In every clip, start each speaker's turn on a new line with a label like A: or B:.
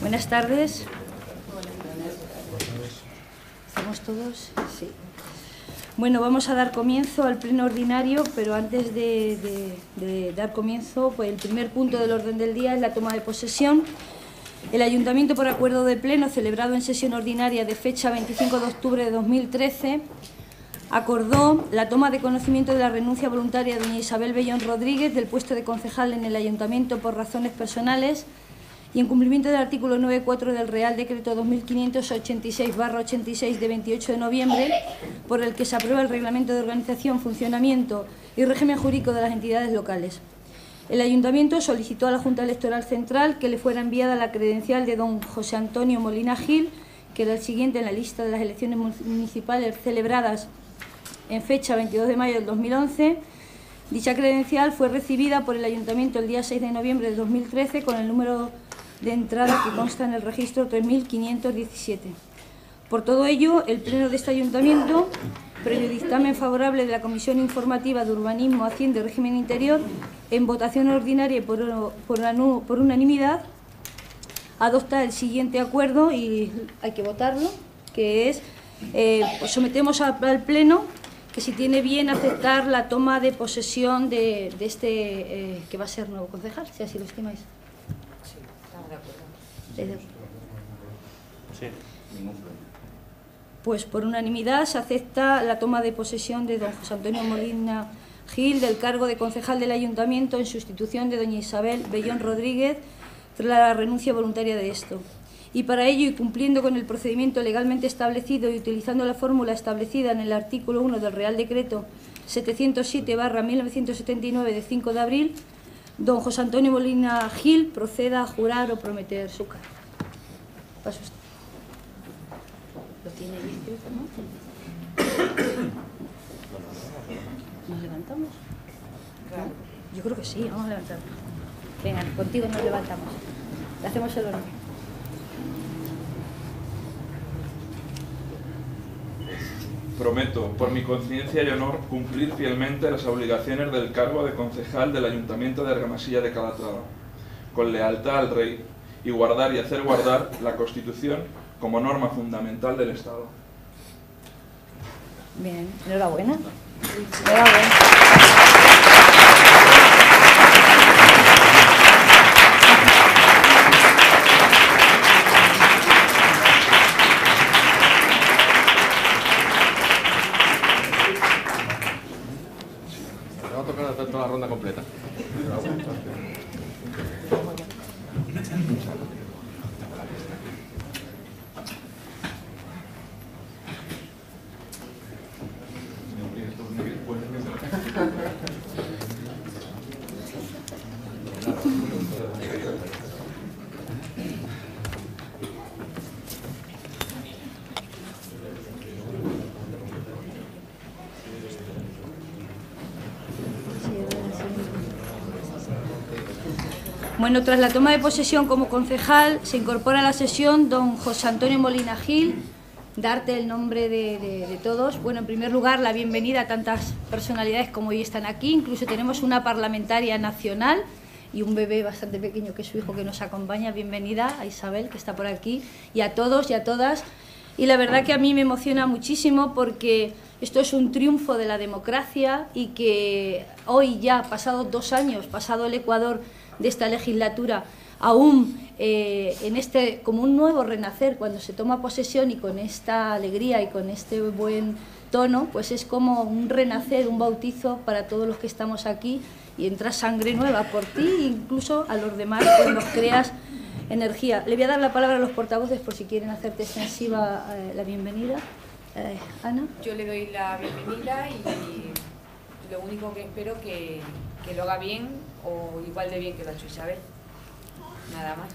A: Buenas tardes. ¿Estamos todos? Sí. Bueno, vamos a dar comienzo al pleno ordinario, pero antes de dar comienzo, pues el primer punto del orden del día es la toma de posesión. El Ayuntamiento, por acuerdo de pleno celebrado en sesión ordinaria de fecha 25 de octubre de 2013, acordó la toma de conocimiento de la renuncia voluntaria de doña Isabel Bellón Rodríguez del puesto de concejal en el Ayuntamiento por razones personales y en cumplimiento del artículo 9.4 del Real Decreto 2586/86 de 28 de noviembre, por el que se aprueba el Reglamento de Organización, Funcionamiento y Régimen Jurídico de las entidades locales. El Ayuntamiento solicitó a la Junta Electoral Central que le fuera enviada la credencial de don José Antonio Molina Gil, que era el siguiente en la lista de las elecciones municipales celebradas en fecha 22 de mayo del 2011. Dicha credencial fue recibida por el Ayuntamiento el día 6 de noviembre de 2013 con el número de entrada que consta en el registro 3517. Por todo ello, el Pleno de este Ayuntamiento, previo dictamen favorable de la Comisión Informativa de Urbanismo, Hacienda y Régimen Interior, en votación ordinaria y por unanimidad, adopta el siguiente acuerdo, y hay que votarlo, que es, pues sometemos al Pleno que si tiene bien aceptar la toma de posesión de este, que va a ser nuevo concejal, si así lo estimáis.
B: Sí, estamos de acuerdo.
C: Sí, ningún problema.
A: Pues por unanimidad se acepta la toma de posesión de don José Antonio Molina Gil del cargo de concejal del Ayuntamiento en sustitución de doña Isabel Bellón Rodríguez tras la renuncia voluntaria de esto. Y para ello, y cumpliendo con el procedimiento legalmente establecido y utilizando la fórmula establecida en el artículo 1 del Real Decreto 707/1979 de 5 de abril, don José Antonio Molina Gil proceda a jurar o prometer su cargo. Paso usted. ¿Lo tiene ahí escrito, no? ¿Nos levantamos?
B: Claro.
A: Yo creo que sí, vamos a levantarnos. Venga, contigo nos levantamos. Le hacemos el honor.
D: Prometo, por mi conciencia y honor, cumplir fielmente las obligaciones del cargo de concejal del Ayuntamiento de Argamasilla de Calatrava, con lealtad al Rey, y guardar y hacer guardar la Constitución como norma fundamental del Estado.
A: Bien, enhorabuena. Enhorabuena.
C: Va a tocar toda la ronda completa.
A: Bueno, tras la toma de posesión como concejal, se incorpora a la sesión don José Antonio Molina Gil. Darte el nombre de todos. Bueno, en primer lugar, la bienvenida a tantas personalidades como hoy están aquí. Incluso tenemos una parlamentaria nacional y un bebé bastante pequeño que es su hijo que nos acompaña. Bienvenida a Isabel, que está por aquí, y a todos y a todas. Y la verdad que a mí me emociona muchísimo porque esto es un triunfo de la democracia y que hoy ya, pasados 2 años, pasado el Ecuador de esta legislatura, aún en este, como un nuevo renacer, cuando se toma posesión y con esta alegría y con este buen tono, pues es como un renacer, un bautizo para todos los que estamos aquí, y entra sangre nueva por ti e incluso a los demás, pues nos creas energía. Le voy a dar la palabra a los portavoces por si quieren hacerte extensiva la bienvenida. Ana.
B: Yo le doy la bienvenida y lo único que espero que lo haga bien o igual de bien que lo ha hecho Isabel. Nada más.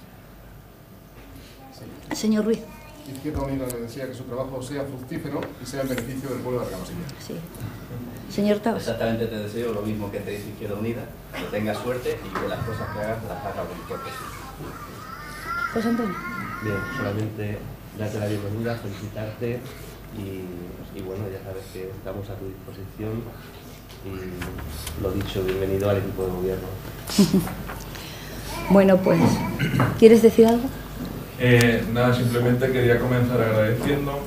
A: Señor Ruiz.
E: Izquierda Unida le desea que su trabajo sea fructífero y sea en beneficio del pueblo de Argamasilla.
A: Sí. Señor Taos.
F: Exactamente, te deseo lo mismo que te dice Izquierda Unida, que tengas suerte y que las cosas que hagas las hagas lo mejor posible.
A: José Antonio.
G: Bien, solamente darte la bienvenida, felicitarte y bueno, ya sabes que estamos a tu disposición y lo dicho, bienvenido al equipo de gobierno.
A: Bueno, pues, ¿quieres decir algo?
D: Nada, simplemente quería comenzar agradeciendo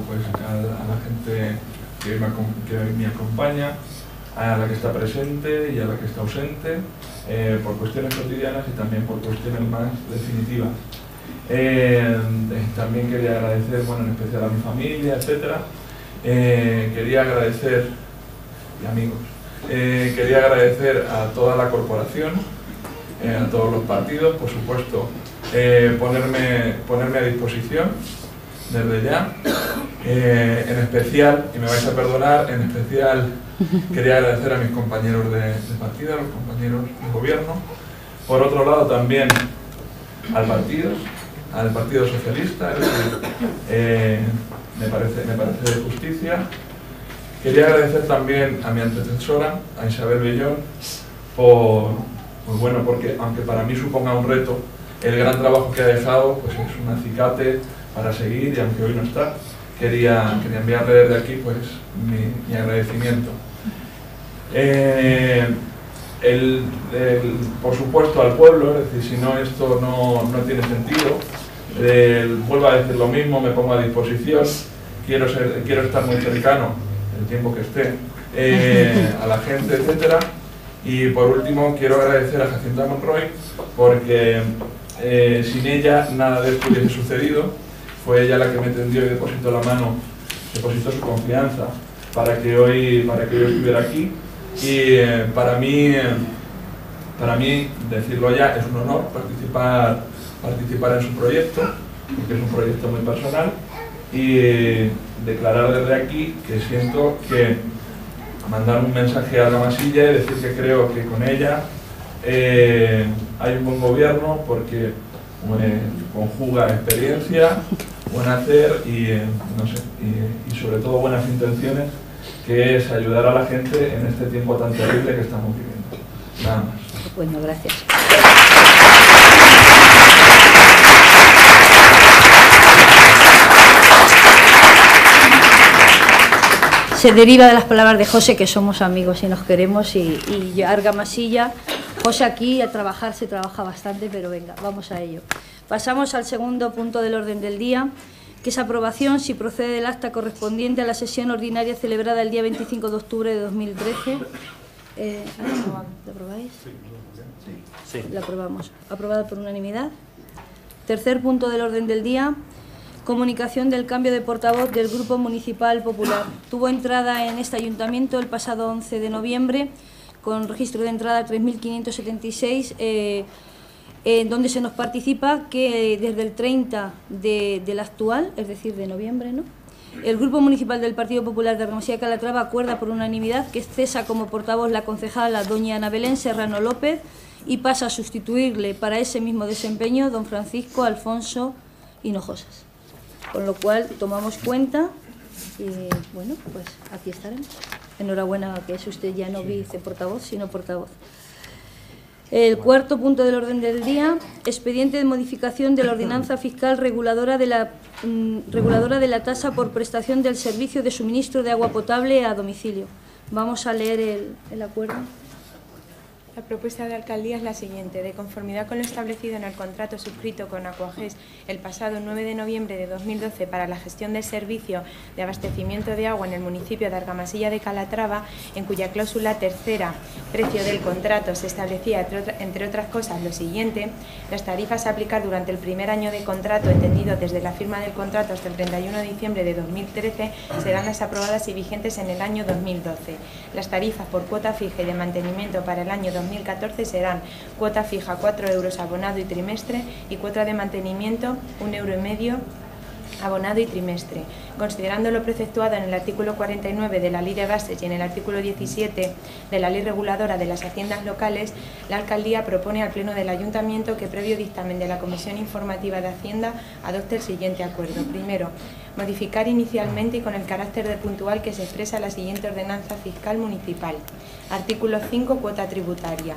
D: pues, a la gente que hoy me acompaña, a la que está presente y a la que está ausente, por cuestiones cotidianas y también por cuestiones más definitivas. También quería agradecer, bueno, en especial a mi familia, etcétera. Quería agradecer, y amigos, quería agradecer a toda la corporación, a todos los partidos, por supuesto, ponerme a disposición desde ya. En especial, y me vais a perdonar, en especial quería agradecer a mis compañeros de partido, a los compañeros de gobierno. Por otro lado, también al Partido Socialista, es decir, me parece de justicia. Quería agradecer también a mi antecesora, a Isabel Bellón, porque aunque para mí suponga un reto, el gran trabajo que ha dejado pues es un acicate para seguir, y aunque hoy no está, quería enviarle desde aquí pues mi agradecimiento. Por supuesto al pueblo, es decir, si no esto no tiene sentido. Vuelvo a decir lo mismo, me pongo a disposición, quiero estar muy cercano, el tiempo que esté, a la gente, etcétera. Y por último quiero agradecer a Jacinta Monroy, porque sin ella nada de esto hubiese sucedido. Fue ella la que me tendió y depositó la mano, depositó su confianza para que hoy estuviera aquí. Y para mí, decirlo ya, es un honor participar en su proyecto, porque es un proyecto muy personal, y declarar desde aquí que siento que mandar un mensaje a Argamasilla y decir que creo que con ella hay un buen gobierno, porque conjuga experiencia, buen hacer y sobre todo buenas intenciones, que es ayudar a la gente en este tiempo tan terrible que estamos viviendo. Nada más.
A: Bueno, gracias. Se deriva de las palabras de José, que somos amigos y nos queremos, y Argamasilla. José aquí a trabajar se trabaja bastante, pero venga, vamos a ello. Pasamos al segundo punto del orden del día, que es aprobación, si procede, del acta correspondiente a la sesión ordinaria celebrada el día 25 de octubre de 2013. ¿La aprobáis? Sí. La aprobamos. Aprobada por unanimidad. Tercer punto del orden del día, comunicación del cambio de portavoz del Grupo Municipal Popular. Tuvo entrada en este ayuntamiento el pasado 11 de noviembre, con registro de entrada 3.576, donde se nos participa que desde el 30 del actual, es decir, de noviembre, ¿no?, el Grupo Municipal del Partido Popular de Argamasilla de Calatrava acuerda por unanimidad que cesa como portavoz la concejala doña Ana Belén Serrano López y pasa a sustituirle para ese mismo desempeño don Francisco Alfonso Hinojosas. Con lo cual tomamos cuenta y bueno, pues aquí estaremos. Enhorabuena que es usted ya no viceportavoz, sino portavoz. El cuarto punto del orden del día, expediente de modificación de la ordenanza fiscal reguladora de la tasa por prestación del servicio de suministro de agua potable a domicilio. Vamos a leer el acuerdo.
H: La propuesta de alcaldía es la siguiente: de conformidad con lo establecido en el contrato suscrito con Aquagés el pasado 9 de noviembre de 2012 para la gestión del servicio de abastecimiento de agua en el municipio de Argamasilla de Calatrava, en cuya cláusula tercera, precio del contrato, se establecía, entre otras cosas, lo siguiente: las tarifas a aplicar durante el primer año de contrato, entendido desde la firma del contrato hasta el 31 de diciembre de 2013, serán las aprobadas y vigentes en el año 2012. Las tarifas por cuota fija y de mantenimiento para el año 2014 serán cuota fija 4 euros abonado y trimestre y cuota de mantenimiento 1,5 € abonado y trimestre. Considerando lo preceptuado en el artículo 49 de la Ley de Bases y en el artículo 17 de la Ley Reguladora de las Haciendas Locales, la Alcaldía propone al Pleno del Ayuntamiento que, previo dictamen de la Comisión Informativa de Hacienda, adopte el siguiente acuerdo. Primero, modificar inicialmente y con el carácter de puntual que se expresa la siguiente ordenanza fiscal municipal. Artículo 5. Cuota tributaria.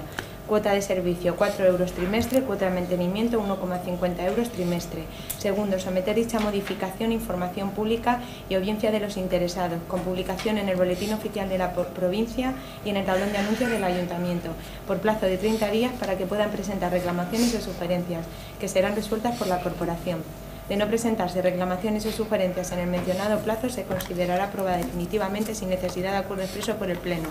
H: Cuota de servicio, 4 euros trimestre. Cuota de mantenimiento, 1,50 euros trimestre. Segundo, someter dicha modificación a información pública y audiencia de los interesados, con publicación en el Boletín Oficial de la provincia y en el tablón de anuncios del Ayuntamiento, por plazo de 30 días para que puedan presentar reclamaciones o sugerencias, que serán resueltas por la Corporación. De no presentarse reclamaciones o sugerencias en el mencionado plazo, se considerará aprobada definitivamente sin necesidad de acuerdo expreso por el Pleno.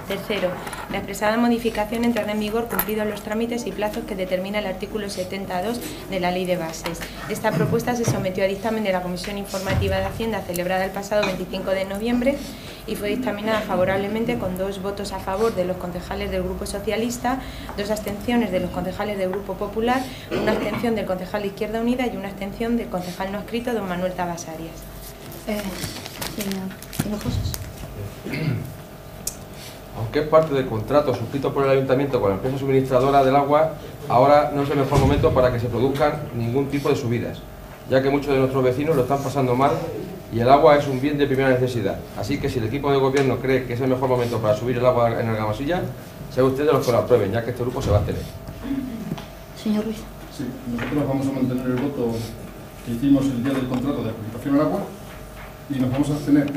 H: Tercero, la expresada modificación entrará en vigor cumplidos los trámites y plazos que determina el artículo 72 de la Ley de Bases. Esta propuesta se sometió a dictamen de la Comisión Informativa de Hacienda celebrada el pasado 25 de noviembre y fue dictaminada favorablemente con 2 votos a favor de los concejales del Grupo Socialista, 2 abstenciones de los concejales del Grupo Popular, una abstención del concejal de Izquierda Unida y una abstención del concejal no adscrito, don Manuel Tabas Arias.
A: Señor José.
C: Aunque es parte del contrato suscrito por el Ayuntamiento con la empresa suministradora del agua, ahora no es el mejor momento para que se produzcan ningún tipo de subidas, ya que muchos de nuestros vecinos lo están pasando mal y el agua es un bien de primera necesidad. Así que si el equipo de gobierno cree que es el mejor momento para subir el agua en Argamasilla, sean ustedes los que lo aprueben, ya que este grupo se va a abstener.
A: Señor Ruiz.
E: Sí, nosotros vamos a mantener el voto que hicimos el día del contrato de adjudicación al agua y nos vamos a abstener.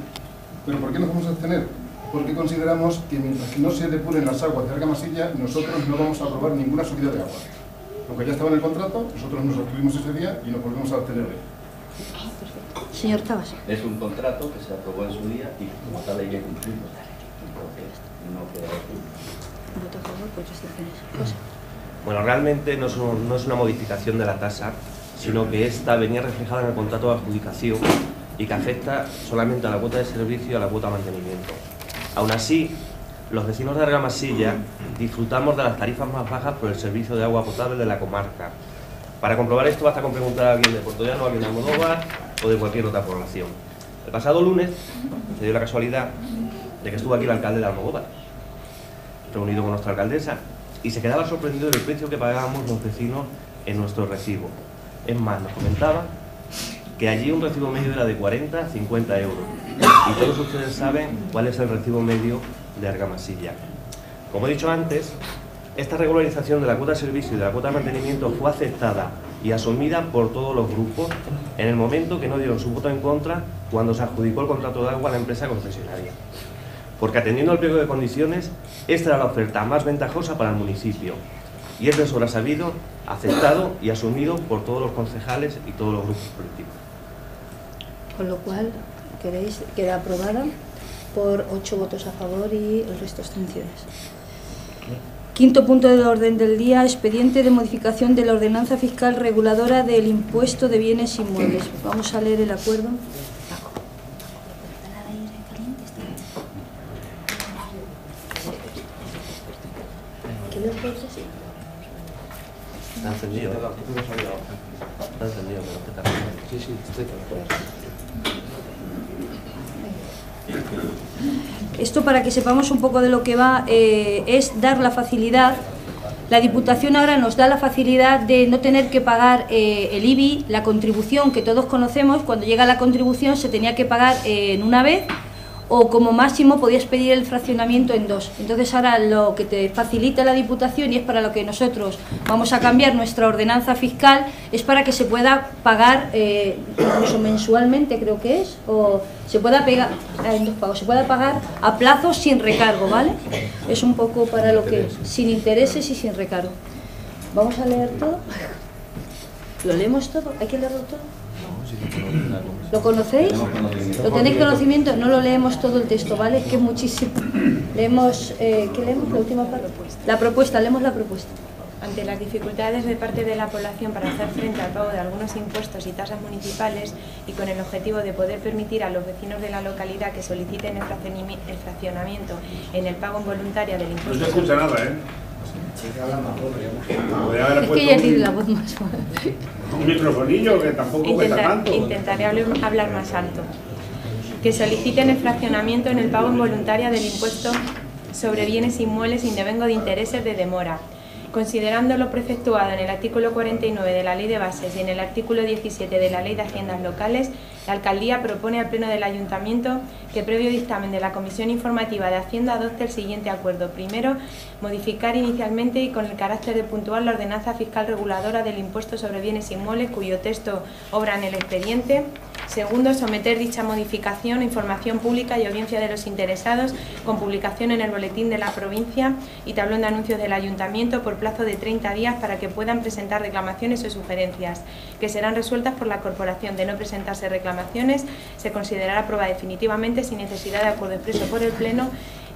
E: ¿Pero por qué nos vamos a abstener? Porque consideramos que mientras que no se depuren las aguas de Argamasilla, nosotros no vamos a aprobar ninguna subida de agua. Aunque ya estaba en el contrato, nosotros nos abstuvimos ese día y nos volvemos a abstener hoy.
A: Señor Tabas.
F: Es un contrato que se aprobó en su día y como tal hay que cumplirlo. Entonces, no queda aquí.
A: Voto a favor por abstenciones.
G: Bueno, realmente no es una modificación de la tasa, sino que esta venía reflejada en el contrato de adjudicación y que afecta solamente a la cuota de servicio y a la cuota de mantenimiento. Aún así, los vecinos de Argamasilla disfrutamos de las tarifas más bajas por el servicio de agua potable de la comarca. Para comprobar esto basta con preguntar a alguien de Puerto Llano, a alguien de Almodóvar o de cualquier otra población. El pasado lunes se dio la casualidad de que estuvo aquí el alcalde de Almodóvar, reunido con nuestra alcaldesa, y se quedaba sorprendido del precio que pagábamos los vecinos en nuestro recibo. Es más, nos comentaba que allí un recibo medio era de 40 a 50 euros. Y todos ustedes saben cuál es el recibo medio de Argamasilla. Como he dicho antes, esta regularización de la cuota de servicio y de la cuota de mantenimiento fue aceptada y asumida por todos los grupos en el momento que no dieron su voto en contra cuando se adjudicó el contrato de agua a la empresa concesionaria. Porque atendiendo al pliego de condiciones, esta era la oferta más ventajosa para el municipio. Y es de sobra sabido, aceptado y asumido por todos los concejales y todos los grupos políticos.
A: Con lo cual, queda aprobada por 8 votos a favor y el resto abstenciones. Quinto punto del orden del día, expediente de modificación de la ordenanza fiscal reguladora del impuesto de bienes inmuebles. Vamos a leer el acuerdo.
G: Está encendido. Está encendido, pero ¿qué tal? Sí, sí, estoy
A: Esto, para que sepamos un poco de lo que va, es dar la facilidad. La Diputación ahora nos da la facilidad de no tener que pagar el IBI, la contribución que todos conocemos. Cuando llega la contribución se tenía que pagar en una vez, o como máximo podías pedir el fraccionamiento en 2. Entonces ahora lo que te facilita la Diputación, y es para lo que nosotros vamos a cambiar nuestra ordenanza fiscal, es para que se pueda pagar incluso mensualmente, creo que es, o se pueda pegar en 2 pagos, se pueda pagar a plazo sin recargo, ¿vale? Es un poco para lo que, sin intereses y sin recargo. Vamos a leer todo. ¿Lo leemos todo? ¿Hay que leerlo todo? ¿Lo conocéis? ¿Lo tenéis conocimiento? No lo leemos todo el texto, ¿vale? Es que es muchísimo. Leemos, ¿qué leemos? La última parte. La propuesta, leemos la propuesta.
H: Ante las dificultades de parte de la población para hacer frente al pago de algunos impuestos y tasas municipales y con el objetivo de poder permitir a los vecinos de la localidad que soliciten el fraccionamiento en el pago voluntario del impuesto...
I: No se escucha nada, ¿eh?
A: Es que ella tiene la voz más suave.
I: Un microfonillo que tampoco cuesta tanto.
H: Intentaré hablar más alto. Que soliciten el fraccionamiento en el pago involuntario del impuesto sobre bienes inmuebles sin devengo de intereses de demora. Considerando lo preceptuado en el artículo 49 de la Ley de Bases y en el artículo 17 de la Ley de Haciendas Locales, la Alcaldía propone al Pleno del Ayuntamiento que, previo dictamen de la Comisión Informativa de Hacienda, adopte el siguiente acuerdo. Primero, modificar inicialmente y con el carácter de puntual la ordenanza fiscal reguladora del impuesto sobre bienes inmuebles, cuyo texto obra en el expediente. Segundo, someter dicha modificación a información pública y audiencia de los interesados, con publicación en el Boletín de la Provincia y tablón de anuncios del Ayuntamiento por plazo de 30 días para que puedan presentar reclamaciones o sugerencias, que serán resueltas por la Corporación. De no presentarse reclamaciones, se considerará aprobada definitivamente sin necesidad de acuerdo expreso por el Pleno.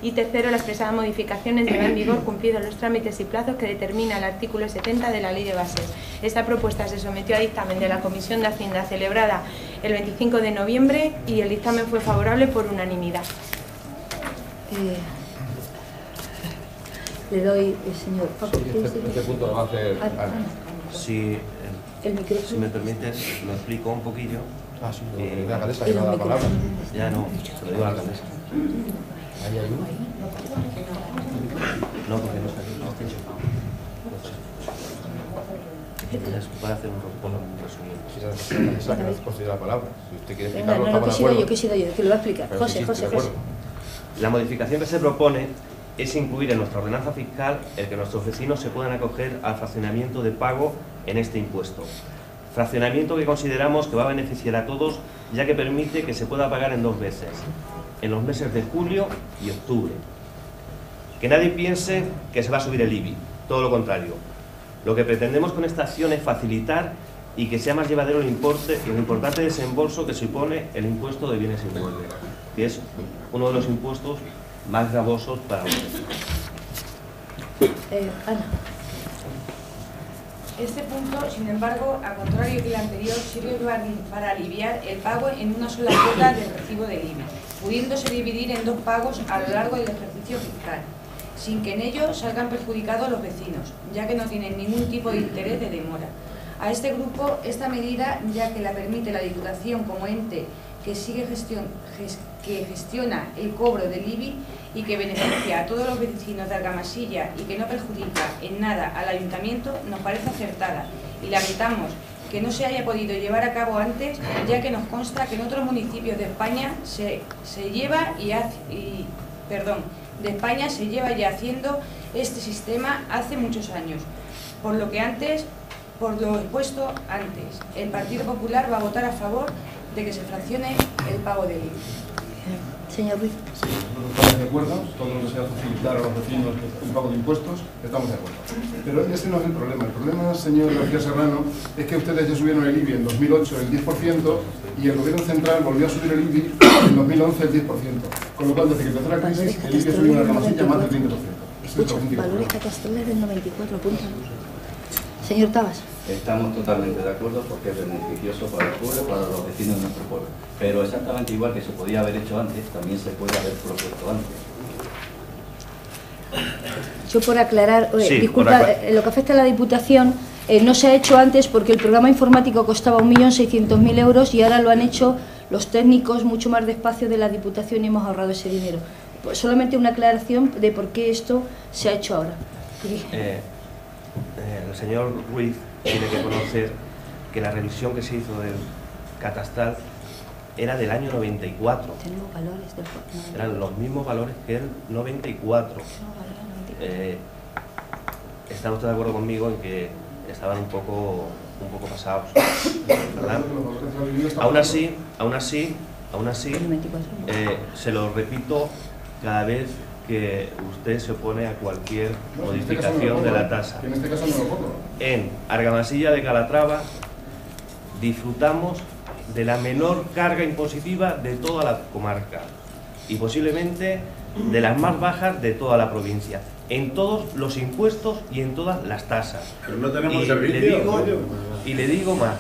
H: Y tercero, la expresada modificación entrará en vigor cumplidos los trámites y plazos que determina el artículo 70 de la Ley de Bases. Esta propuesta se sometió a dictamen de la Comisión de Hacienda celebrada el 25 de noviembre y el dictamen fue favorable por unanimidad.
A: Le doy, señor.
C: Este punto lo va a hacer Ana.
G: Si me permites, lo explico un poquillo.
C: Ah, sí, la alcaldesa que me ha dado la palabra.
G: Ya no, se lo digo a la alcaldesa.
C: ¿Hay ayuda?
G: No, porque no está aquí. Puede hacer un resumen.
C: Si la alcaldesa que no considera la palabra. Si usted quiere
A: Venga,
C: explicarlo,
A: no,
C: estamos de acuerdo.
A: que he sido yo, que lo va a explicar.
C: Pero
A: José,
C: sí,
A: José,
C: estoy de
A: José.
G: La modificación que se propone es incluir en nuestra ordenanza fiscal el que nuestros vecinos se puedan acoger al fraccionamiento de pago en este impuesto. Fraccionamiento que consideramos que va a beneficiar a todos, ya que permite que se pueda pagar en 2 veces, en los meses de julio y octubre. Que nadie piense que se va a subir el IBI, todo lo contrario. Lo que pretendemos con esta acción es facilitar y que sea más llevadero el importe y el importante desembolso que supone el impuesto de bienes inmuebles, que es uno de los impuestos más gravosos para los vecinos.
A: Ana.
B: Este punto, sin embargo, al contrario que el anterior, sirve para aliviar el pago en una sola cuota del recibo del IBI, pudiéndose dividir en 2 pagos a lo largo del ejercicio fiscal, sin que en ello salgan perjudicados los vecinos, ya que no tienen ningún tipo de interés de demora. A este grupo, esta medida, ya que la permite la Diputación como ente que gestiona el cobro del IBI y que beneficia a todos los vecinos de Argamasilla y que no perjudica en nada al Ayuntamiento, nos parece acertada y lamentamos que no se haya podido llevar a cabo antes, ya que nos consta que en otros municipios de España se lleva ya haciendo este sistema hace muchos años, por lo expuesto antes. El Partido Popular va a votar a favor de que se fraccione el pago del IBI.
A: Señor Ruiz.
E: Sí, nosotros estamos de acuerdo, todo lo que sea facilitar a los vecinos el pago de impuestos, estamos de acuerdo. Pero ese no es el problema. El problema, señor García Serrano, es que ustedes ya subieron el IBI en 2008 el 10% y el Gobierno Central volvió a subir el IBI en 2011 el 10%. Con lo cual, desde que empezó la crisis, el IBI subió una Argamasilla más del 20%.
A: Escucha, valores catastrales del 94, punto. Señor Tabas.
F: Estamos totalmente de acuerdo porque es beneficioso para el pueblo, para los vecinos de nuestro pueblo. Pero exactamente igual que se podía haber hecho antes, también se puede haber propuesto antes.
A: Yo por aclarar,
G: Sí,
A: disculpa, lo que afecta a la Diputación no se ha hecho antes porque el programa informático costaba 1.600.000 euros y ahora lo han hecho los técnicos mucho más despacio de la Diputación y hemos ahorrado ese dinero. Pues solamente una aclaración de por qué esto se ha hecho ahora.
G: El señor Ruiz tiene que conocer que la revisión que se hizo del catastral era del año 94.
A: Tenemos valores del...
G: Eran los mismos valores que el 94. ¿Está usted de acuerdo conmigo en que estaban un poco pasados, ¿verdad? Aún así, se lo repito cada vez que usted se opone a cualquier modificación de la tasa.
E: En este caso no lo pongo.
G: En Argamasilla de Calatrava disfrutamos de la menor carga impositiva de toda la comarca y posiblemente de las más bajas de toda la provincia, en todos los impuestos y en todas las tasas.
I: Pero no tenemos
G: Y
I: servicio.
G: le digo más,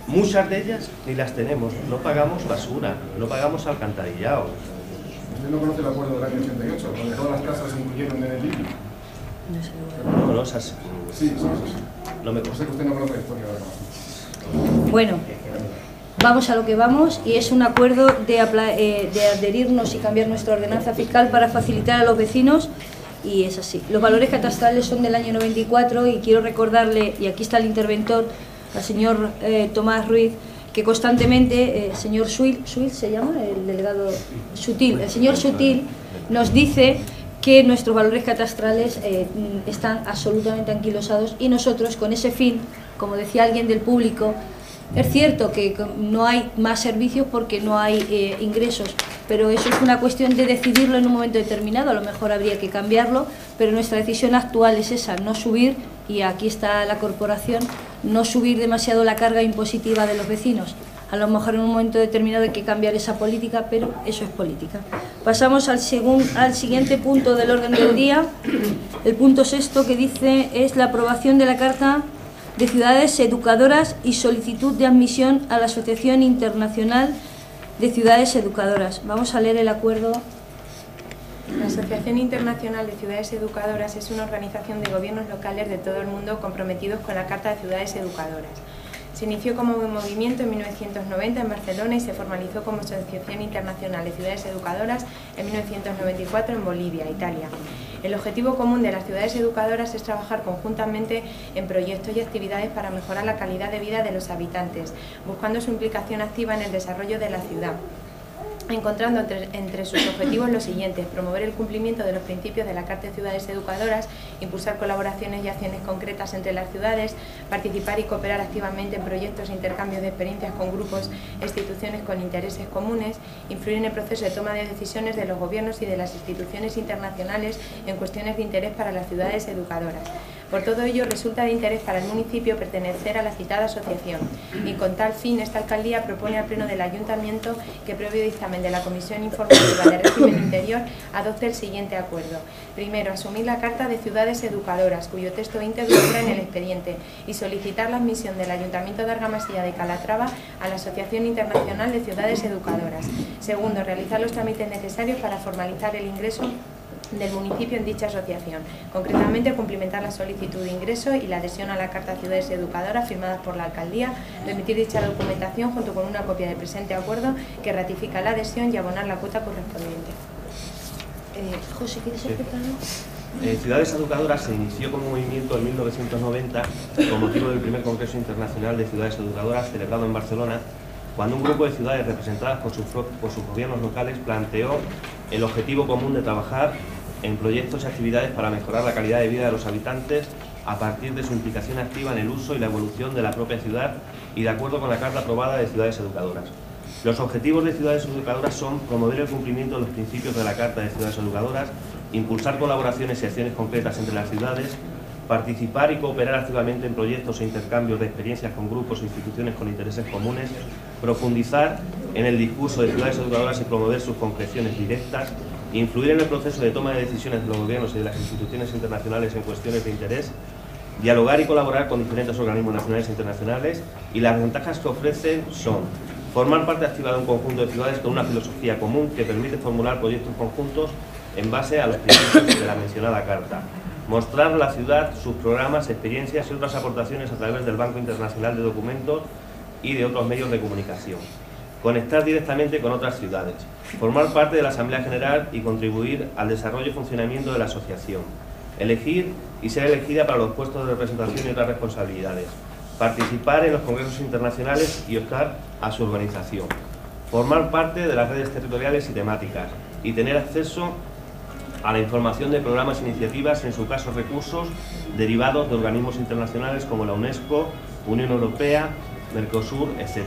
G: muchas de ellas ni las tenemos, no pagamos basura, no pagamos alcantarillado.
E: ¿Usted no conoce el acuerdo del año 88, donde todas las tasas se incluyeron en el IBI?
G: No, esas,
E: Sí.
G: no me
E: Yo sé
G: consta.
E: que usted no conoce la historia de la
A: Bueno, vamos a lo que vamos y es un acuerdo de adherirnos y cambiar nuestra ordenanza fiscal para facilitar a los vecinos y es así. Los valores catastrales son del año 94 y quiero recordarle, y aquí está el interventor, al señor Tomás Ruiz, que constantemente, señor Suil se llama, el delegado Sutil, el señor Sutil nos dice que nuestros valores catastrales están absolutamente anquilosados, y nosotros con ese fin, como decía alguien del público, es cierto que no hay más servicios porque no hay ingresos, pero eso es una cuestión de decidirlo en un momento determinado. A lo mejor habría que cambiarlo, pero nuestra decisión actual es esa, no subir, y aquí está la corporación, no subir demasiado la carga impositiva de los vecinos. A lo mejor en un momento determinado hay que cambiar esa política, pero eso es política. Pasamos al siguiente punto del orden del día, el punto 6, que dice es la aprobación de la Carta de Ciudades Educadoras y solicitud de admisión a la Asociación Internacional de Ciudades Educadoras. Vamos a leer el acuerdo.
H: La Asociación Internacional de Ciudades Educadoras es una organización de gobiernos locales de todo el mundo comprometidos con la Carta de Ciudades Educadoras. Se inició como movimiento en 1990 en Barcelona y se formalizó como Asociación Internacional de Ciudades Educadoras en 1994 en Bolivia, Italia. El objetivo común de las ciudades educadoras es trabajar conjuntamente en proyectos y actividades para mejorar la calidad de vida de los habitantes, buscando su implicación activa en el desarrollo de la ciudad, encontrando entre sus objetivos los siguientes: promover el cumplimiento de los principios de la Carta de Ciudades Educadoras, impulsar colaboraciones y acciones concretas entre las ciudades, participar y cooperar activamente en proyectos e intercambios de experiencias con grupos e instituciones con intereses comunes, influir en el proceso de toma de decisiones de los gobiernos y de las instituciones internacionales en cuestiones de interés para las ciudades educadoras. Por todo ello, resulta de interés para el municipio pertenecer a la citada asociación, y con tal fin esta alcaldía propone al Pleno del Ayuntamiento que, previo dictamen de la Comisión Informativa de Régimen Interior, adopte el siguiente acuerdo. Primero, asumir la Carta de Ciudades Educadoras, cuyo texto íntegro está en el expediente, y solicitar la admisión del Ayuntamiento de Argamasilla de Calatrava a la Asociación Internacional de Ciudades Educadoras. Segundo, realizar los trámites necesarios para formalizar el ingreso del municipio en dicha asociación, concretamente cumplimentar la solicitud de ingreso y la adhesión a la Carta de Ciudades Educadoras firmadas por la alcaldía, remitir dicha documentación junto con una copia del presente acuerdo que ratifica la adhesión y abonar la cuota correspondiente.
A: José, ¿quieres explicarlo?
G: Ciudades Educadoras se inició como movimiento en 1990 con motivo del primer Congreso Internacional de Ciudades Educadoras celebrado en Barcelona, cuando un grupo de ciudades representadas por sus gobiernos locales planteó el objetivo común de trabajar en proyectos y actividades para mejorar la calidad de vida de los habitantes a partir de su implicación activa en el uso y la evolución de la propia ciudad y de acuerdo con la Carta aprobada de Ciudades Educadoras. Los objetivos de Ciudades Educadoras son promover el cumplimiento de los principios de la Carta de Ciudades Educadoras, impulsar colaboraciones y acciones concretas entre las ciudades, participar y cooperar activamente en proyectos e intercambios de experiencias con grupos e instituciones con intereses comunes, profundizar en el discurso de ciudades educadoras y promover sus concreciones directas, influir en el proceso de toma de decisiones de los gobiernos y de las instituciones internacionales en cuestiones de interés, dialogar y colaborar con diferentes organismos nacionales e internacionales, y las ventajas que ofrecen son formar parte activa de un conjunto de ciudades con una filosofía común que permite formular proyectos conjuntos en base a los principios de la mencionada Carta, mostrar a la ciudad sus programas, experiencias y otras aportaciones a través del Banco Internacional de Documentos y de otros medios de comunicación, conectar directamente con otras ciudades, formar parte de la Asamblea General y contribuir al desarrollo y funcionamiento de la asociación, elegir y ser elegida para los puestos de representación y otras responsabilidades, participar en los congresos internacionales y optar a su organización, formar parte de las redes territoriales y temáticas y tener acceso a la información de programas e iniciativas, en su caso recursos derivados de organismos internacionales como la UNESCO, Unión Europea, Mercosur, etc.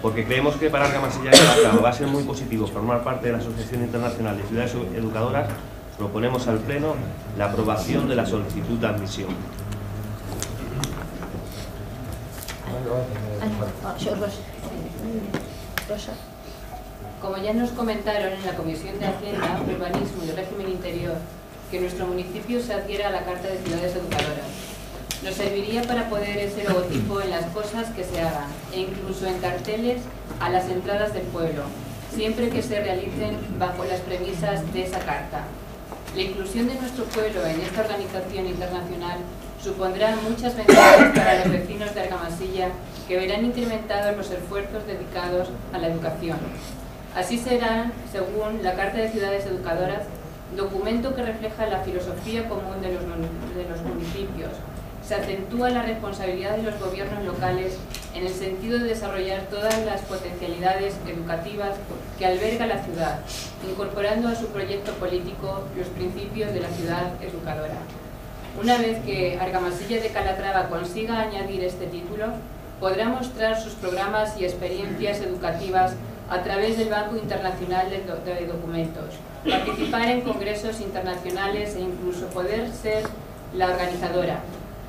G: Porque creemos que para Argamasilla de Calatrava va a ser muy positivo formar parte de la Asociación Internacional de Ciudades Educadoras, proponemos al Pleno la aprobación de la solicitud de admisión.
A: Rosa.
J: Como ya nos comentaron en la Comisión de Hacienda, Urbanismo y Régimen Interior, que nuestro municipio se adhiera a la Carta de Ciudades Educadoras. Nos serviría para poder ser logotipo en las cosas que se hagan, e incluso en carteles a las entradas del pueblo, siempre que se realicen bajo las premisas de esa Carta. La inclusión de nuestro pueblo en esta organización internacional supondrá muchas ventajas para los vecinos de Argamasilla, que verán incrementados los esfuerzos dedicados a la educación. Así serán, según la Carta de Ciudades Educadoras, documento que refleja la filosofía común de los municipios. Se acentúa la responsabilidad de los gobiernos locales en el sentido de desarrollar todas las potencialidades educativas que alberga la ciudad, incorporando a su proyecto político los principios de la ciudad educadora. Una vez que Argamasilla de Calatrava consiga añadir este título, podrá mostrar sus programas y experiencias educativas a través del Banco Internacional de Documentos, participar en congresos internacionales e incluso poder ser la organizadora.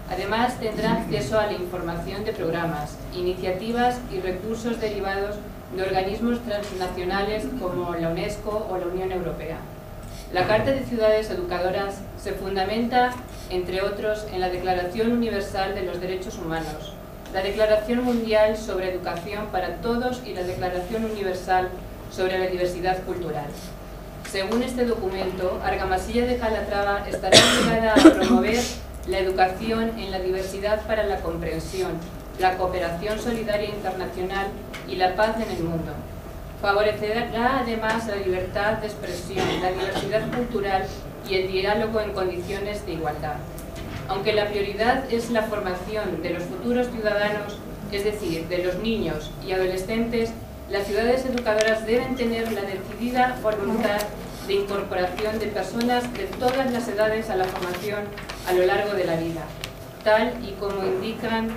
J: Además, tendrá acceso a la información de programas, iniciativas y recursos derivados de organismos transnacionales como la UNESCO o la Unión Europea. La Carta de Ciudades Educadoras se fundamenta, entre otros, en la Declaración Universal de los Derechos Humanos, la Declaración Mundial sobre Educación para Todos y la Declaración Universal sobre la Diversidad Cultural. Según este documento, Argamasilla de Calatrava estará obligada a promover la educación en la diversidad para la comprensión, la cooperación solidaria internacional y la paz en el mundo. Favorecerá además la libertad de expresión, la diversidad cultural y el diálogo en condiciones de igualdad. Aunque la prioridad es la formación de los futuros ciudadanos, es decir, de los niños y adolescentes, las ciudades educadoras deben tener la decidida voluntad de incorporación de personas de todas las edades a la formación a lo largo de la vida, tal y como indican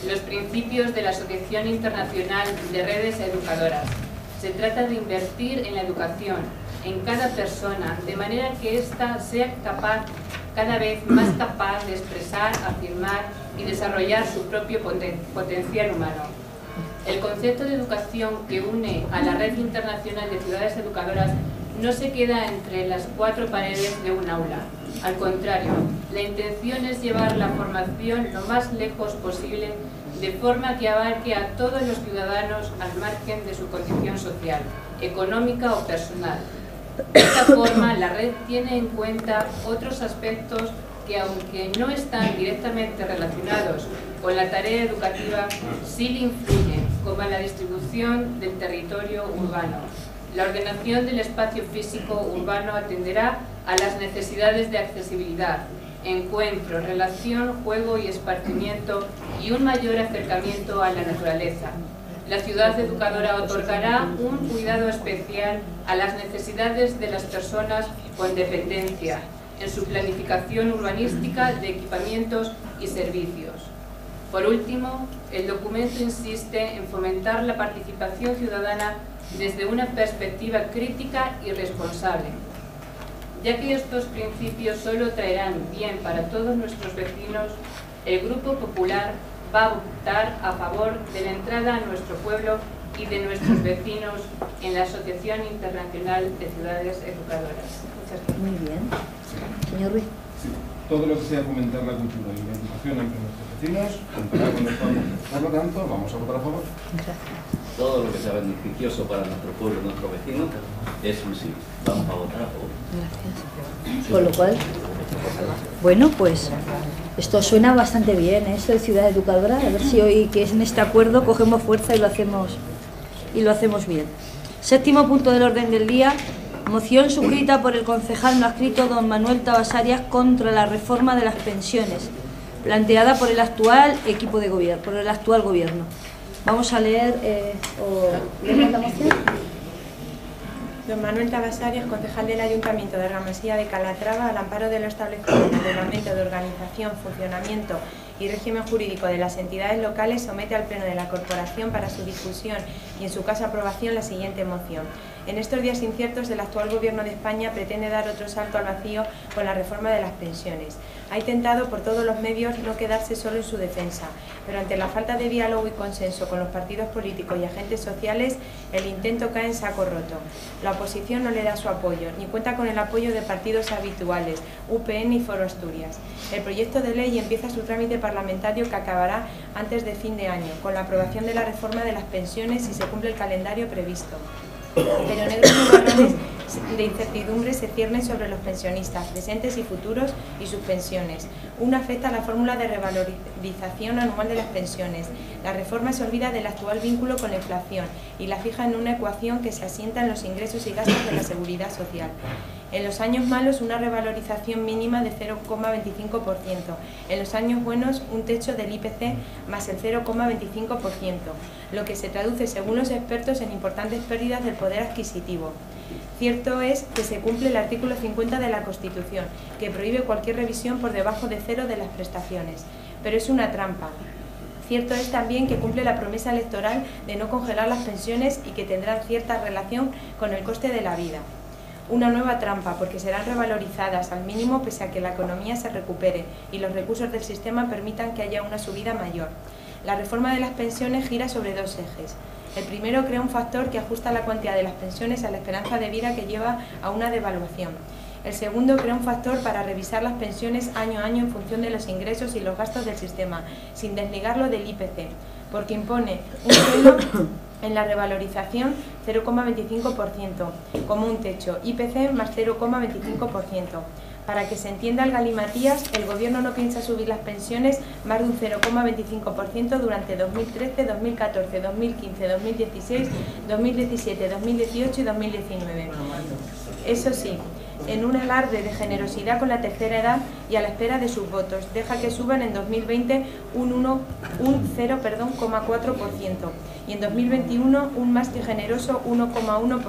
J: los principios de la Asociación Internacional de Redes Educadoras. Se trata de invertir en la educación, en cada persona, de manera que ésta sea cada vez más capaz de expresar, afirmar y desarrollar su propio potencial humano. El concepto de educación que une a la Red Internacional de Ciudades Educadoras no se queda entre las cuatro paredes de un aula. Al contrario, la intención es llevar la formación lo más lejos posible, de forma que abarque a todos los ciudadanos al margen de su condición social, económica o personal. De esta forma, la red tiene en cuenta otros aspectos que, aunque no están directamente relacionados con la tarea educativa, sí le influyen, como la distribución del territorio urbano. La ordenación del espacio físico urbano atenderá a las necesidades de accesibilidad, encuentro, relación, juego y esparcimiento y un mayor acercamiento a la naturaleza. La ciudad educadora otorgará un cuidado especial a las necesidades de las personas con dependencia en su planificación urbanística de equipamientos y servicios. Por último, el documento insiste en fomentar la participación ciudadana desde una perspectiva crítica y responsable, ya que estos principios solo traerán bien para todos nuestros vecinos. El Grupo Popular va a optar a favor de la entrada a nuestro pueblo y de nuestros vecinos en la Asociación Internacional de Ciudades Educadoras. Muchas gracias.
A: Muy bien. Señor Ruiz.
E: Sí. Todo lo que sea fomentar la cultura y la educación entre nuestros vecinos contará con nuestro apoyo. Por lo tanto, vamos a votar a favor.
A: Gracias.
F: Todo lo que sea beneficioso para nuestro pueblo y nuestros vecinos es un sí. Vamos a votar a favor.
A: Gracias. Con lo cual, bueno, pues esto suena bastante bien, ¿eh? Esto de ciudad educadora. A ver si hoy, que es en este acuerdo, cogemos fuerza y lo hacemos bien. Séptimo punto del orden del día. Moción suscrita por el concejal no adscrito don Manuel Tabasarias contra la reforma de las pensiones, planteada por el actual equipo de gobierno, por el actual gobierno. Vamos a leer ¿leemos la moción?
H: Don Manuel Tabasarias, concejal del Ayuntamiento de Argamasilla de Calatrava, al amparo de lo establecido en el Reglamento de Organización, Funcionamiento y Régimen Jurídico de las entidades locales, somete al Pleno de la Corporación para su discusión y, en su caso, aprobación, la siguiente moción. En estos días inciertos, el actual Gobierno de España pretende dar otro salto al vacío con la reforma de las pensiones. Ha intentado por todos los medios no quedarse solo en su defensa, pero ante la falta de diálogo y consenso con los partidos políticos y agentes sociales, el intento cae en saco roto. La oposición no le da su apoyo, ni cuenta con el apoyo de partidos habituales, UPN y Foro Asturias. El proyecto de ley empieza su trámite parlamentario, que acabará antes de fin de año, con la aprobación de la reforma de las pensiones si se cumple el calendario previsto. Pero negros nubarrones de incertidumbre se ciernen sobre los pensionistas, presentes y futuros, y sus pensiones. Uno afecta a la fórmula de revalorización anual de las pensiones. La reforma se olvida del actual vínculo con la inflación y la fija en una ecuación que se asienta en los ingresos y gastos de la seguridad social. En los años malos, una revalorización mínima de 0,25%. En los años buenos, un techo del IPC más el 0,25%, lo que se traduce, según los expertos, en importantes pérdidas del poder adquisitivo. Cierto es que se cumple el artículo 50 de la Constitución, que prohíbe cualquier revisión por debajo de cero de las prestaciones, pero es una trampa. Cierto es también que cumple la promesa electoral de no congelar las pensiones y que tendrán cierta relación con el coste de la vida. Una nueva trampa, porque serán revalorizadas al mínimo pese a que la economía se recupere y los recursos del sistema permitan que haya una subida mayor. La reforma de las pensiones gira sobre dos ejes. El primero crea un factor que ajusta la cuantía de las pensiones a la esperanza de vida, que lleva a una devaluación. El segundo crea un factor para revisar las pensiones año a año en función de los ingresos y los gastos del sistema, sin desligarlo del IPC, porque impone un suelo en la revalorización 0,25%, como un techo, IPC más 0,25%. Para que se entienda el galimatías, el Gobierno no piensa subir las pensiones más de un 0,25% durante 2013, 2014, 2015, 2016, 2017, 2018 y 2019. Eso sí, en un alarde de generosidad con la tercera edad y a la espera de sus votos, deja que suban en 2020 un 0,4% y en 2021 un más que generoso 1,1%.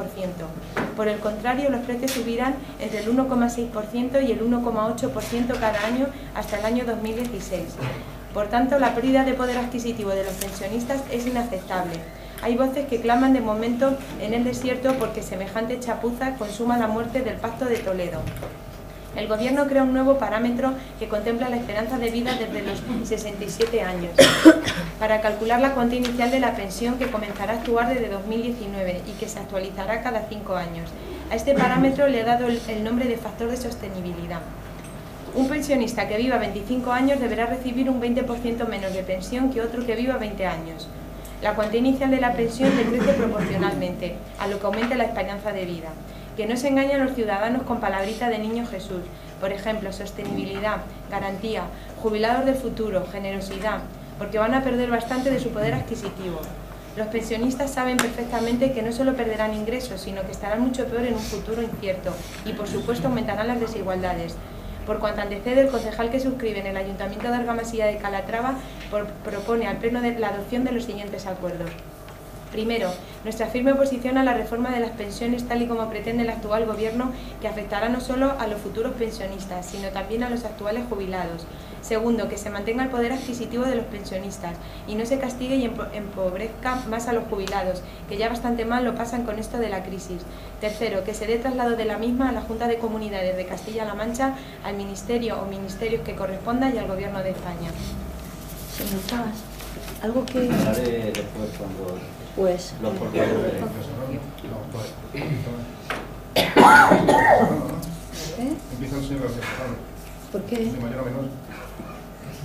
H: Por el contrario, los precios subirán entre el 1,6% y el 1,8% cada año hasta el año 2016. Por tanto, la pérdida de poder adquisitivo de los pensionistas es inaceptable. Hay voces que claman de momento en el desierto porque semejante chapuza consuma la muerte del Pacto de Toledo. El Gobierno crea un nuevo parámetro que contempla la esperanza de vida desde los 67 años, para calcular la cuantía inicial de la pensión, que comenzará a actuar desde 2019 y que se actualizará cada 5 años. A este parámetro le ha dado el nombre de factor de sostenibilidad. Un pensionista que viva 25 años deberá recibir un 20% menos de pensión que otro que viva 20 años. La cuantía inicial de la pensión decrece proporcionalmente a lo que aumenta la esperanza de vida. Que no se engañen a los ciudadanos con palabritas de niño Jesús. Por ejemplo, sostenibilidad, garantía, jubilados del futuro, generosidad, porque van a perder bastante de su poder adquisitivo. Los pensionistas saben perfectamente que no solo perderán ingresos, sino que estarán mucho peor en un futuro incierto y, por supuesto, aumentarán las desigualdades. Por cuanto antecede, el concejal que suscribe en el Ayuntamiento de Argamasilla de Calatrava propone al Pleno la adopción de los siguientes acuerdos. Primero, nuestra firme oposición a la reforma de las pensiones tal y como pretende el actual Gobierno, que afectará no solo a los futuros pensionistas, sino también a los actuales jubilados. Segundo, que se mantenga el poder adquisitivo de los pensionistas y no se castigue y empobrezca más a los jubilados, que ya bastante mal lo pasan con esto de la crisis. Tercero, que se dé traslado de la misma a la Junta de Comunidades de Castilla-La Mancha, al Ministerio o Ministerios que corresponda y al Gobierno de España.
A: Señor Cabas, algo que...
F: Hablaré después cuando...
A: Pues...
F: Los portavoces.
E: Empieza el señor García.
A: ¿Por qué?
E: De mayor a menor.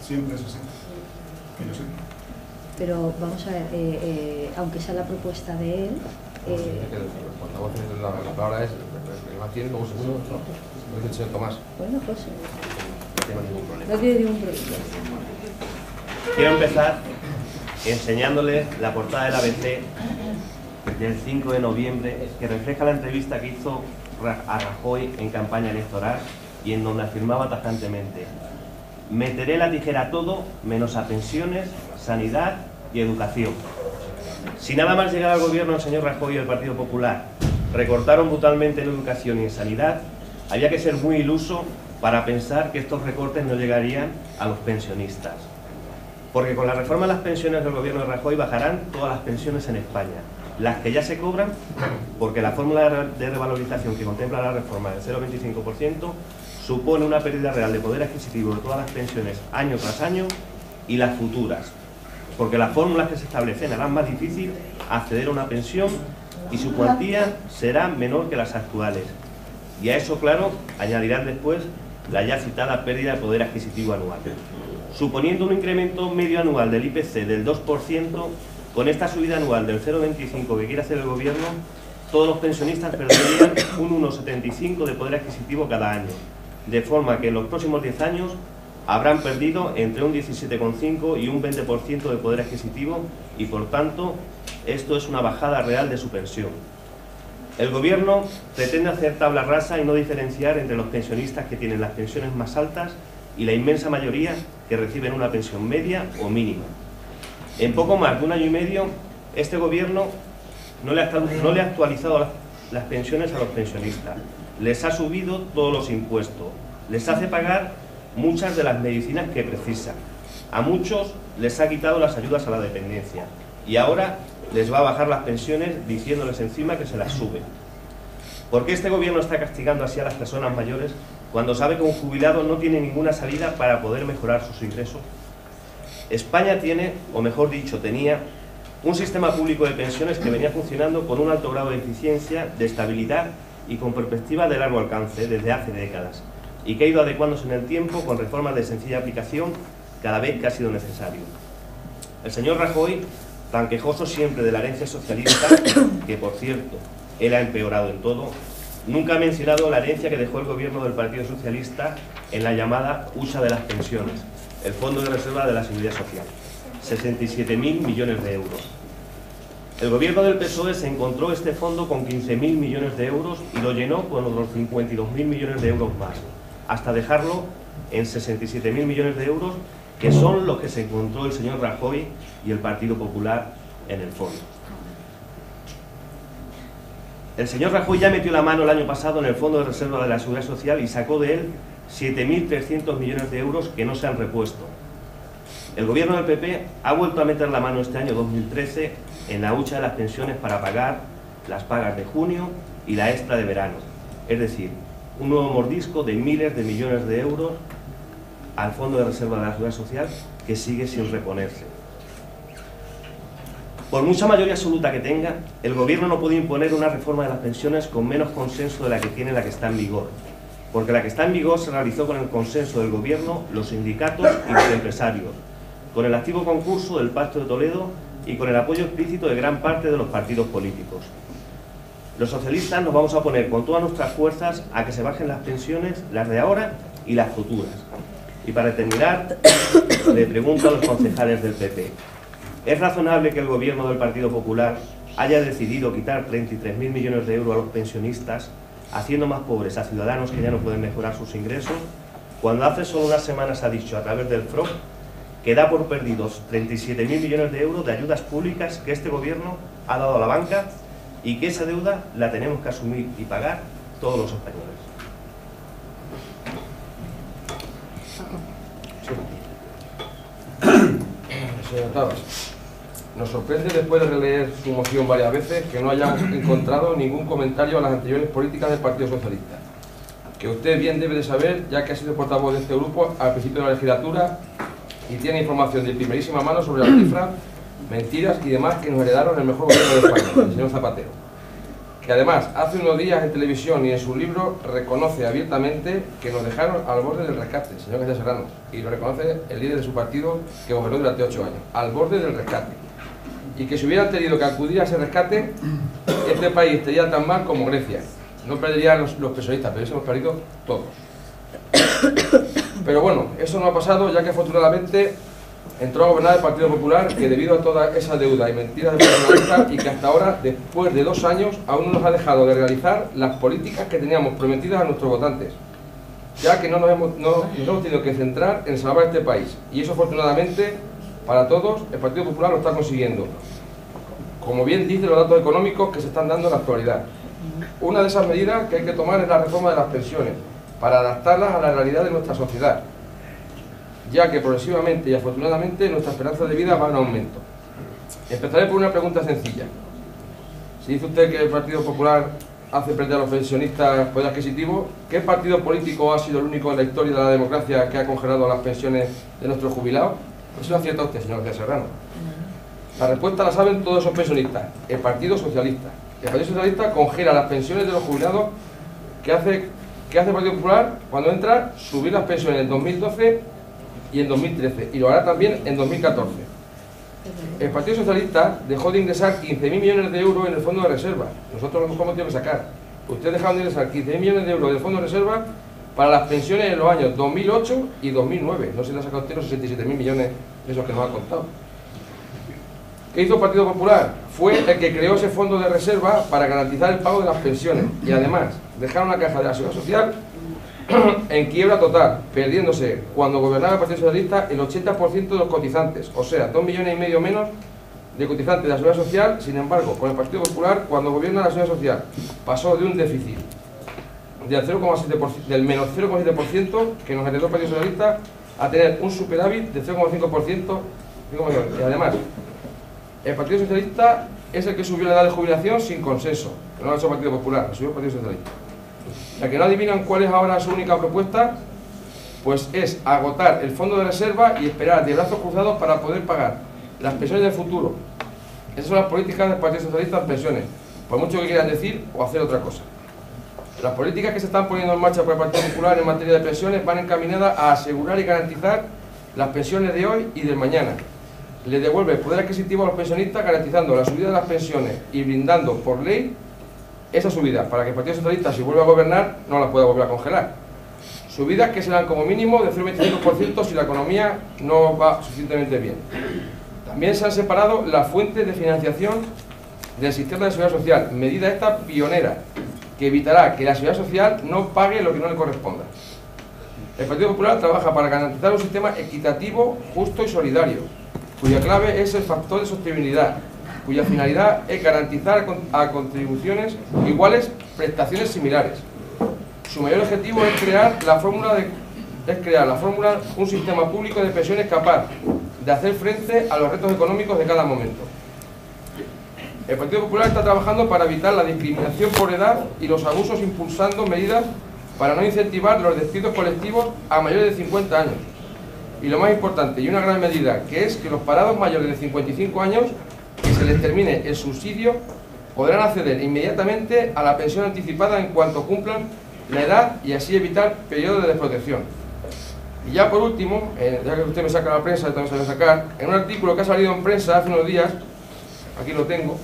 E: Siempre es así. Que yo sé.
A: Pero vamos a ver, aunque sea la propuesta de él...
C: La palabra es el tiene como segundo, ¿no? Lo dice el señor Tomás.
A: Bueno, pues...
G: No tengo ningún problema.
A: No tiene ningún problema.
G: Quiero empezar enseñándoles la portada del ABC del 5 de noviembre, que refleja la entrevista que hizo a Rajoy en campaña electoral y en donde afirmaba tajantemente: meteré la tijera a todo menos a pensiones, sanidad y educación. Si nada más llegar al gobierno el señor Rajoy y el Partido Popular recortaron brutalmente en educación y en sanidad, había que ser muy iluso para pensar que estos recortes no llegarían a los pensionistas. Porque con la reforma de las pensiones del gobierno de Rajoy bajarán todas las pensiones en España. Las que ya se cobran, porque la fórmula de revalorización que contempla la reforma del 0,25% supone una pérdida real de poder adquisitivo de todas las pensiones año tras año, y las futuras, porque las fórmulas que se establecen harán más difícil acceder a una pensión y su cuantía será menor que las actuales. Y a eso, claro, añadirán después la ya citada pérdida de poder adquisitivo anual. Suponiendo un incremento medio anual del IPC del 2%, con esta subida anual del 0,25 que quiere hacer el gobierno, todos los pensionistas perderían un 1,75 de poder adquisitivo cada año, de forma que en los próximos 10 años habrán perdido entre un 17,5 y un 20% de poder adquisitivo y, por tanto, esto es una bajada real de su pensión. El Gobierno pretende hacer tabla rasa y no diferenciar entre los pensionistas que tienen las pensiones más altas y la inmensa mayoría que reciben una pensión media o mínima. En poco más de un año y medio, este Gobierno no le ha actualizado las pensiones a los pensionistas, les ha subido todos los impuestos, les hace pagar muchas de las medicinas que precisan, a muchos les ha quitado las ayudas a la dependencia y ahora les va a bajar las pensiones diciéndoles encima que se las sube. ¿Por qué este Gobierno está castigando así a las personas mayores cuando sabe que un jubilado no tiene ninguna salida para poder mejorar sus ingresos? España tiene, o mejor dicho, tenía un sistema público de pensiones que venía funcionando con un alto grado de eficiencia, de estabilidad y con perspectiva de largo alcance desde hace décadas, y que ha ido adecuándose en el tiempo con reformas de sencilla aplicación cada vez que ha sido necesario. El señor Rajoy, tan quejoso siempre de la herencia socialista, que por cierto, él ha empeorado en todo, nunca ha mencionado la herencia que dejó el Gobierno del Partido Socialista en la llamada hucha de las pensiones, el Fondo de Reserva de la Seguridad Social. 67.000 millones de euros. El Gobierno del PSOE se encontró este fondo con 15.000 millones de euros y lo llenó con otros 52.000 millones de euros más, hasta dejarlo en 67.000 millones de euros, que son los que se encontró el señor Rajoy y el Partido Popular en el fondo. El señor Rajoy ya metió la mano el año pasado en el Fondo de Reserva de la Seguridad Social y sacó de él 7.300 millones de euros que no se han repuesto. El Gobierno del PP ha vuelto a meter la mano este año 2013 en la hucha de las pensiones para pagar las pagas de junio y la extra de verano. Es decir, un nuevo mordisco de miles de millones de euros al Fondo de Reserva de la Seguridad Social que sigue sin reponerse. Por mucha mayoría absoluta que tenga, el Gobierno no puede imponer una reforma de las pensiones con menos consenso de la que tiene la que está en vigor, porque la que está en vigor se realizó con el consenso del Gobierno, los sindicatos y los empresarios, con el activo concurso del Pacto de Toledo y con el apoyo explícito de gran parte de los partidos políticos. Los socialistas nos vamos a oponer con todas nuestras fuerzas a que se bajen las pensiones, las de ahora y las futuras. Y para terminar, le pregunto a los concejales del PP, ¿es razonable que el Gobierno del Partido Popular haya decidido quitar 33.000 millones de euros a los pensionistas, haciendo más pobres a ciudadanos que ya no pueden mejorar sus ingresos, cuando hace solo unas semanas ha dicho a través del FROP que da por perdidos 37.000 millones de euros de ayudas públicas que este Gobierno ha dado a la banca y que esa deuda la tenemos que asumir y pagar todos los españoles?
C: Señor Tabas, nos sorprende después de releer su moción varias veces que no hayamos encontrado ningún comentario a las anteriores políticas del Partido Socialista, que usted bien debe de saber, ya que ha sido portavoz de este grupo al principio de la legislatura y tiene información de primerísima mano sobre las cifras, mentiras y demás que nos heredaron el mejor gobierno de España, el señor Zapatero, que además hace unos días en televisión y en su libro reconoce abiertamente que nos dejaron al borde del rescate, señor García Serrano, y lo reconoce el líder de su partido que gobernó durante 8 años, al borde del rescate, y que si hubieran tenido que acudir a ese rescate, este país estaría tan mal como Grecia. No perderían los pensionistas, pero eso hemos perdido todos. Pero bueno, eso no ha pasado, ya que afortunadamente entró a gobernar el Partido Popular, que debido a toda esa deuda y mentiras de personalistas, y que hasta ahora, después de 2 años, aún no nos ha dejado de realizar las políticas que teníamos prometidas a nuestros votantes, ya que nos hemos tenido que centrar en salvar este país, y eso afortunadamente para todos el Partido Popular lo está consiguiendo, como bien dicen los datos económicos que se están dando en la actualidad. Una de esas medidas que hay que tomar es la reforma de las pensiones, para adaptarlas a la realidad de nuestra sociedad, ya que progresivamente y afortunadamente nuestra esperanza de vida va en aumento. Empezaré por una pregunta sencilla. Si dice usted que el Partido Popular hace perder a los pensionistas poder adquisitivo, ¿qué partido político ha sido el único en la historia de la democracia que ha congelado las pensiones de nuestros jubilados? Eso lo acierta usted, señor García Serrano. La respuesta la saben todos esos pensionistas, el Partido Socialista. El Partido Socialista congela las pensiones de los jubilados. ¿Qué hace el Partido Popular cuando entra? Subir las pensiones en 2012 y en 2013, y lo hará también en 2014. El Partido Socialista dejó de ingresar 15.000 millones de euros en el Fondo de Reserva. Nosotros lo hemos tenido que sacar. Ustedes dejaron de ingresar 15.000 millones de euros del Fondo de Reserva para las pensiones en los años 2008 y 2009. No se le ha sacado usted los 67.000 millones de esos que nos ha contado. ¿Qué hizo el Partido Popular? Fue el que creó ese fondo de reserva para garantizar el pago de las pensiones y además dejaron la caja de la Seguridad Social en quiebra total, perdiéndose cuando gobernaba el Partido Socialista el 80% de los cotizantes, o sea, 2,5 millones menos de cotizantes de la Seguridad Social. Sin embargo, con el Partido Popular, cuando gobierna la Seguridad Social, pasó de un déficit del menos 0,7% que nos heredó el Partido Socialista a tener un superávit de 0,5%. Y además, el Partido Socialista es el que subió la edad de jubilación sin consenso, no lo ha hecho el Partido Popular, lo subió el Partido Socialista. La que no adivinan cuál es ahora su única propuesta, pues es agotar el fondo de reserva y esperar de brazos cruzados para poder pagar las pensiones del futuro. Esas son las políticas del Partido Socialista en pensiones, por mucho que quieran decir o hacer otra cosa. Las políticas que se están poniendo en marcha por el Partido Popular en materia de pensiones van encaminadas a asegurar y garantizar las pensiones de hoy y del mañana. Le devuelve el poder adquisitivo a los pensionistas garantizando la subida de las pensiones y brindando por ley esa subida para que el Partido Socialista, si vuelve a gobernar, no la pueda volver a congelar. Subidas que serán como mínimo de 0,25% si la economía no va suficientemente bien. También se han separado las fuentes de financiación del sistema de seguridad social, medida esta pionera, que evitará que la seguridad social no pague lo que no le corresponda. El Partido Popular trabaja para garantizar un sistema equitativo, justo y solidario, cuya clave es el factor de sostenibilidad, cuya finalidad es garantizar a contribuciones iguales prestaciones similares. Su mayor objetivo es crear un sistema público de pensiones capaz de hacer frente a los retos económicos de cada momento. El Partido Popular está trabajando para evitar la discriminación por edad y los abusos, impulsando medidas para no incentivar los despidos colectivos a mayores de 50 años. Y lo más importante, y una gran medida, que es que los parados mayores de 55 años, que se les termine el subsidio, podrán acceder inmediatamente a la pensión anticipada en cuanto cumplan la edad y así evitar periodos de desprotección. Y ya por último, ya que usted me saca la prensa, también se lo voy a sacar, en un artículo que ha salido en prensa hace unos días, aquí lo tengo,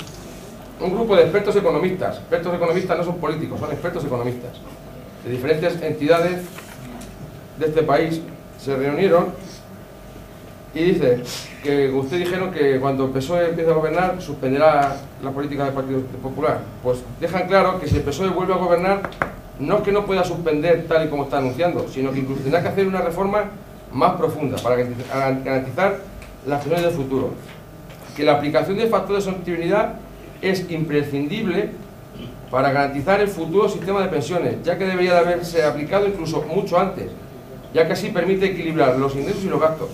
C: un grupo de expertos economistas no son políticos, son expertos economistas, de diferentes entidades de este país, se reunieron y dice que ustedes dijeron que cuando el PSOE empiece a gobernar suspenderá la política del Partido Popular. Pues dejan claro que si el PSOE vuelve a gobernar, no es que no pueda suspender tal y como está anunciando, sino que incluso tendrá que hacer una reforma más profunda para garantizar las pensiones del futuro. Que la aplicación del factor de sostenibilidad es imprescindible para garantizar el futuro sistema de pensiones, ya que debería de haberse aplicado incluso mucho antes, ya que así permite equilibrar los ingresos y los gastos.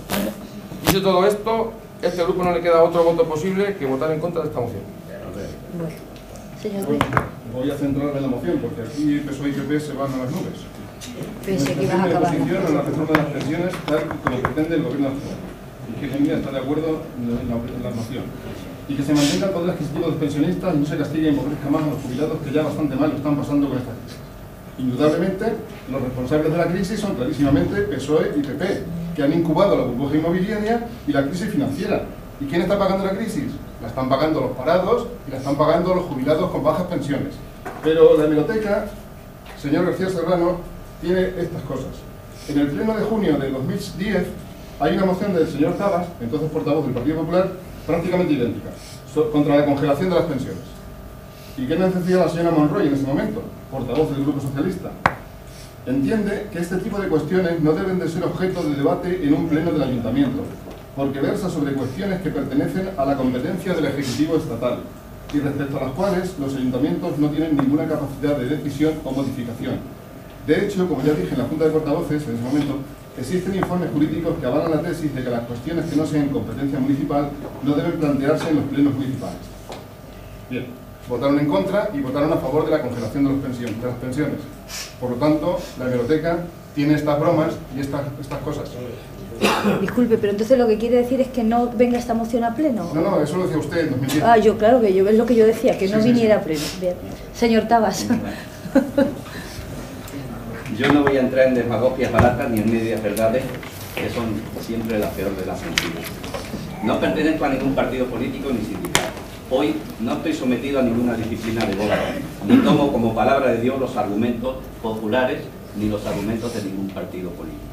C: Dicho todo esto, este grupo no le queda otro voto posible que votar en contra de esta moción.
E: Voy a centrarme en la moción, porque aquí PSOE y PP se van a las nubes.
A: Pensé que ibas a acabar.
E: Posición en la reforma de las pensiones, tal como pretende el Gobierno actual. Izquierda Unida está de acuerdo en la moción. Y que se mantenga el poder adquisitivo de los pensionistas y no se castigue y empobrezca más a los jubilados que ya bastante mal lo están pasando con esta crisis. Indudablemente, los responsables de la crisis son clarísimamente PSOE y PP, que han incubado la burbuja inmobiliaria y la crisis financiera. ¿Y quién está pagando la crisis? La están pagando los parados y la están pagando los jubilados con bajas pensiones. Pero la hemeroteca, señor García Serrano, tiene estas cosas. En el pleno de junio de 2010 hay una moción del señor Tabas, entonces portavoz del Partido Popular, prácticamente idéntica, contra la congelación de las pensiones. ¿Y qué nos decía la señora Monroy en ese momento, portavoz del Grupo Socialista? Entiende que este tipo de cuestiones no deben de ser objeto de debate en un pleno del Ayuntamiento, porque versa sobre cuestiones que pertenecen a la competencia del Ejecutivo Estatal y respecto a las cuales los ayuntamientos no tienen ninguna capacidad de decisión o modificación. De hecho, como ya dije en la Junta de Portavoces en ese momento, existen informes jurídicos que avalan la tesis de que las cuestiones que no sean competencia municipal no deben plantearse en los plenos municipales. Bien, votaron en contra y votaron a favor de la congelación de las pensiones. Por lo tanto, la hemeroteca tiene estas bromas y estas cosas.
A: Disculpe, pero entonces lo que quiere decir es que no venga esta moción a pleno.
E: No, eso lo decía usted en 2010.
A: Ah, yo, claro, que yo es lo que yo decía, que no viniera a pleno. Bien. Señor Tabas.
F: Yo no voy a entrar en demagogias baratas ni en medias verdades, que son siempre la peor de las mentiras. No pertenezco a ningún partido político ni sindical. Hoy no estoy sometido a ninguna disciplina de voto, ni tomo como palabra de Dios los argumentos populares ni los argumentos de ningún partido político.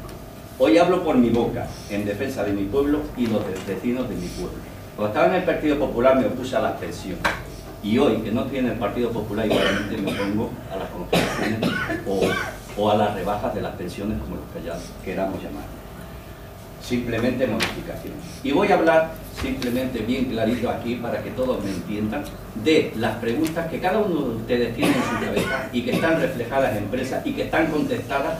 F: Hoy hablo por mi boca, en defensa de mi pueblo y los vecinos de mi pueblo. Cuando estaba en el Partido Popular me opuse a las pensiones. Y hoy, que no estoy en el Partido Popular, igualmente me opongo a las congelaciones o a las rebajas de las pensiones, como los que ya queramos llamar. Simplemente modificaciones. Y voy a hablar simplemente bien clarito aquí para que todos me entiendan de las preguntas que cada uno de ustedes tiene en su cabeza y que están reflejadas en empresas y que están contestadas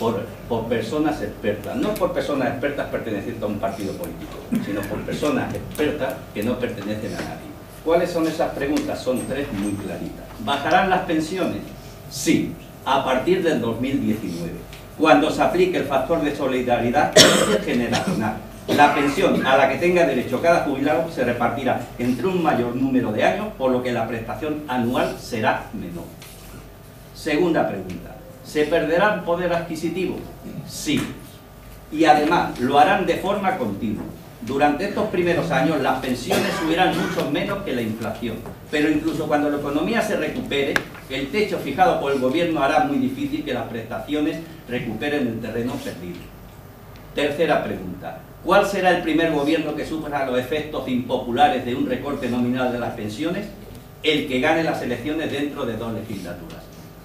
F: por personas expertas, no por personas expertas pertenecientes a un partido político, sino por personas expertas que no pertenecen a nadie. ¿Cuáles son esas preguntas? Son tres muy claritas. ¿Bajarán las pensiones? Sí, a partir del 2019, cuando se aplique el factor de solidaridad intergeneracional. La pensión a la que tenga derecho cada jubilado se repartirá entre un mayor número de años, por lo que la prestación anual será menor. Segunda pregunta. ¿Se perderá el poder adquisitivo? Sí. Y además lo harán de forma continua. Durante estos primeros años las pensiones subirán mucho menos que la inflación, pero incluso cuando la economía se recupere, el techo fijado por el gobierno hará muy difícil que las prestaciones recuperen el terreno perdido. Tercera pregunta. ¿Cuál será el primer gobierno que sufra los efectos impopulares de un recorte nominal de las pensiones? El que gane las elecciones dentro de 2 legislaturas.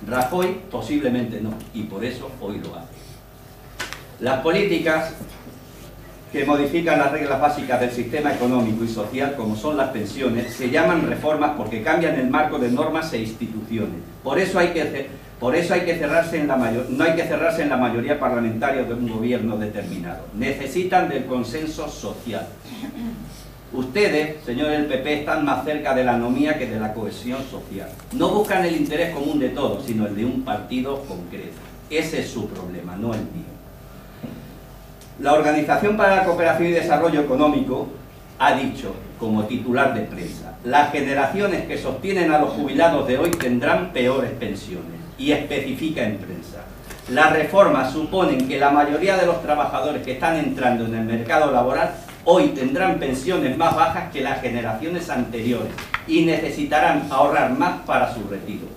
F: Rajoy posiblemente no, y por eso hoy lo hace. Las políticas que modifican las reglas básicas del sistema económico y social, como son las pensiones, se llaman reformas porque cambian el marco de normas e instituciones. Por eso no hay que cerrarse en la mayoría parlamentaria de un gobierno determinado. Necesitan del consenso social. Ustedes, señores del PP, están más cerca de la anomía que de la cohesión social. No buscan el interés común de todos, sino el de un partido concreto. Ese es su problema, no el mío. La Organización para la Cooperación y Desarrollo Económico ha dicho, como titular de prensa, las generaciones que sostienen a los jubilados de hoy tendrán peores pensiones, y especifica en prensa. Las reformas suponen que la mayoría de los trabajadores que están entrando en el mercado laboral hoy tendrán pensiones más bajas que las generaciones anteriores y necesitarán ahorrar más para su retiro.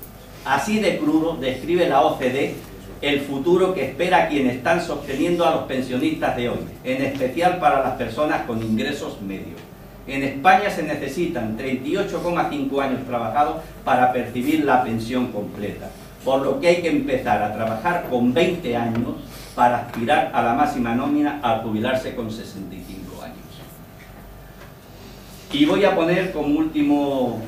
F: Así de crudo describe la OCDE el futuro que espera quienes están sosteniendo a los pensionistas de hoy, en especial para las personas con ingresos medios. En España se necesitan 38,5 años trabajados para percibir la pensión completa, por lo que hay que empezar a trabajar con 20 años para aspirar a la máxima nómina al jubilarse con 65 años. Y voy a poner como último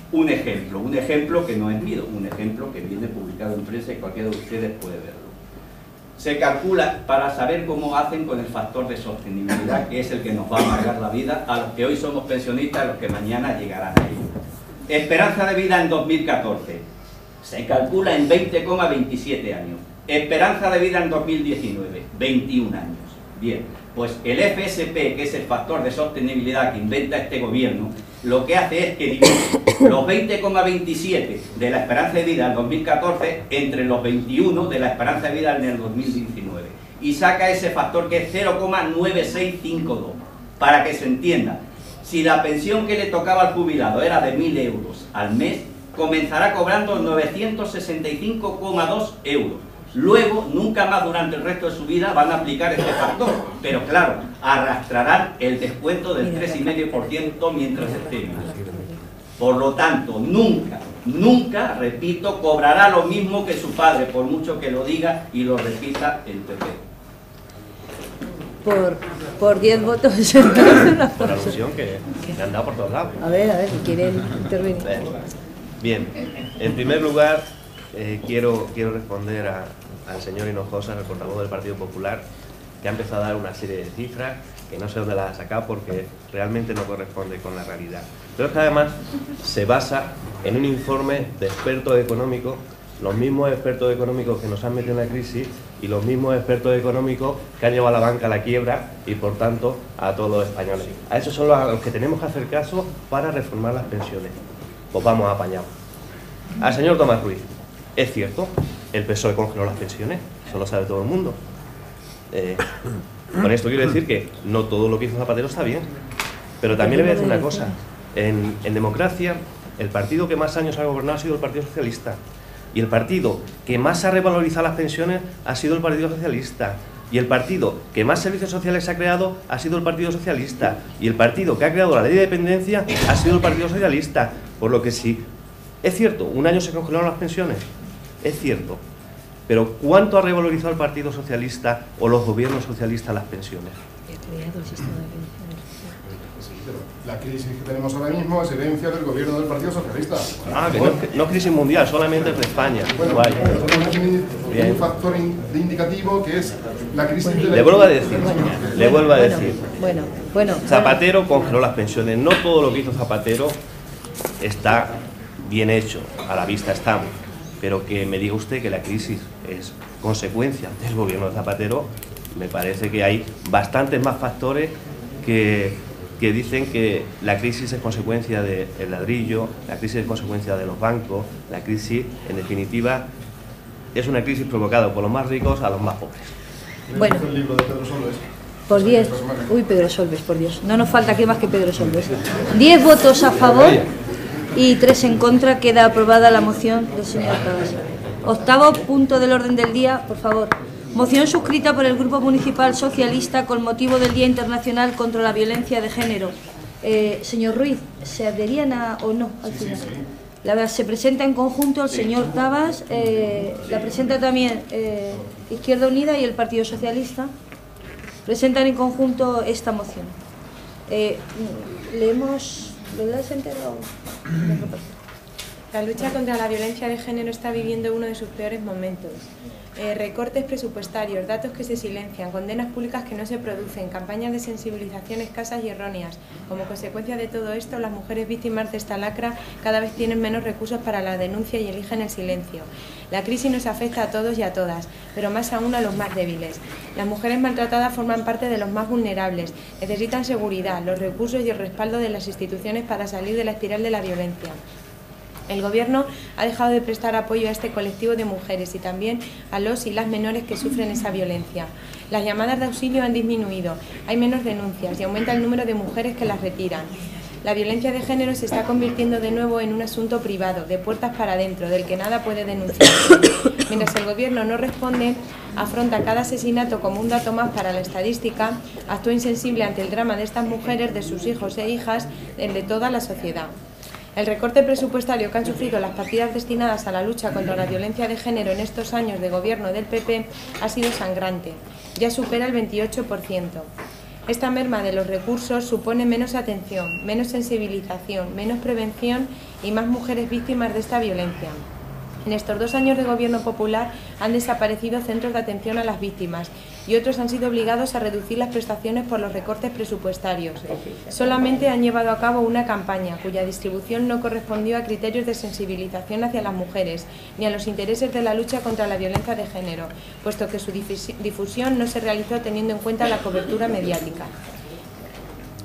F: un ejemplo que no es mío, un ejemplo que viene publicado en prensa y cualquiera de ustedes puede verlo. Se calcula, para saber cómo hacen con el factor de sostenibilidad, que es el que nos va a amargar la vida a los que hoy somos pensionistas, a los que mañana llegarán a ello. Esperanza de vida en 2014, se calcula en 20,27 años. Esperanza de vida en 2019, 21 años. Bien, pues el FSP, que es el factor de sostenibilidad que inventa este gobierno, lo que hace es que divide los 20,27 de la esperanza de vida en 2014 entre los 21 de la esperanza de vida en el 2019 y saca ese factor que es 0,9652. Para que se entienda, si la pensión que le tocaba al jubilado era de 1.000 euros al mes, comenzará cobrando 965,2 euros. Luego, nunca más durante el resto de su vida van a aplicar este factor, pero claro, arrastrarán el descuento del 3,5% mientras esté vivo. Por lo tanto, nunca, repito, cobrará lo mismo que su padre, por mucho que lo diga y lo repita el PP.
A: Por 10 votos.
G: Por alusión que me han dado por todos lados.
A: A ver, ¿quieren intervenir?
G: Bien, en primer lugar, quiero responder al señor Hinojosa, el portavoz del Partido Popular, que ha empezado a dar una serie de cifras que no sé dónde las ha sacado porque realmente no corresponde con la realidad. Pero es que además se basa en un informe de expertos económicos, los mismos expertos económicos que nos han metido en la crisis y los mismos expertos económicos que han llevado a la banca a la quiebra y por tanto a todos los españoles. A esos son los que tenemos que hacer caso para reformar las pensiones. Pues vamos apañados. Al señor Tomás Ruiz, es cierto, el PSOE congeló las pensiones, eso lo sabe todo el mundo. Con esto quiero decir que no todo lo que hizo Zapatero está bien, pero también le voy a decir una cosa. En democracia, el partido que más años ha gobernado ha sido el Partido Socialista, y el partido que más ha revalorizado las pensiones ha sido el Partido Socialista. Y el partido que más servicios sociales ha creado ha sido el Partido Socialista. Y el partido que ha creado la ley de dependencia ha sido el Partido Socialista. Por lo que sí, es cierto, un año se congelaron las pensiones, es cierto. Pero ¿cuánto ha revalorizado el Partido Socialista o los gobiernos socialistas las pensiones?
E: La crisis que tenemos ahora mismo es herencia del gobierno del Partido Socialista.
G: Ah, que no crisis mundial, solamente es de España.
E: Bueno, hay un factor indicativo que es la crisis de la...
G: Le vuelvo a decir,
K: Bueno.
G: Zapatero congeló las pensiones. No todo lo que hizo Zapatero está bien hecho, a la vista estamos. Pero que me diga usted que la crisis es consecuencia del gobierno de Zapatero, me parece que hay bastantes más factores que dicen que la crisis es consecuencia del ladrillo, la crisis es consecuencia de los bancos, la crisis, en definitiva, es una crisis provocada por los más ricos a los más pobres.
K: Bueno,
E: el libro de Pedro Solbes.
K: Por 10. Uy, Pedro Solbes, por Dios. No nos falta aquí más que Pedro Solbes. 10 votos a favor y 3 en contra. Queda aprobada la moción del señor Tabas. Octavo punto del orden del día, por favor. Moción suscrita por el Grupo Municipal Socialista con motivo del Día Internacional contra la Violencia de Género. Señor Ruiz, ¿se adherían o no al final? Se presenta en conjunto el señor Tabas, la presenta también Izquierda Unida y el Partido Socialista. Presentan en conjunto esta moción. ¿Leemos lo lees entero?
H: La lucha contra la violencia de género está viviendo uno de sus peores momentos. Recortes presupuestarios, datos que se silencian, condenas públicas que no se producen, campañas de sensibilización escasas y erróneas. Como consecuencia de todo esto, las mujeres víctimas de esta lacra cada vez tienen menos recursos para la denuncia y eligen el silencio. La crisis nos afecta a todos y a todas, pero más aún a los más débiles. Las mujeres maltratadas forman parte de los más vulnerables, necesitan seguridad, los recursos y el respaldo de las instituciones para salir de la espiral de la violencia. El Gobierno ha dejado de prestar apoyo a este colectivo de mujeres y también a los y las menores que sufren esa violencia. Las llamadas de auxilio han disminuido, hay menos denuncias y aumenta el número de mujeres que las retiran. La violencia de género se está convirtiendo de nuevo en un asunto privado, de puertas para adentro, del que nada puede denunciarse. Mientras el Gobierno no responde, afronta cada asesinato como un dato más para la estadística, actúa insensible ante el drama de estas mujeres, de sus hijos e hijas, de toda la sociedad. El recorte presupuestario que han sufrido las partidas destinadas a la lucha contra la violencia de género en estos años de gobierno del PP ha sido sangrante, ya supera el 28%. Esta merma de los recursos supone menos atención, menos sensibilización, menos prevención y más mujeres víctimas de esta violencia. En estos 2 años de gobierno popular han desaparecido centros de atención a las víctimas y otros han sido obligados a reducir las prestaciones por los recortes presupuestarios. Solamente han llevado a cabo una campaña cuya distribución no correspondió a criterios de sensibilización hacia las mujeres ni a los intereses de la lucha contra la violencia de género, puesto que su difusión no se realizó teniendo en cuenta la cobertura mediática.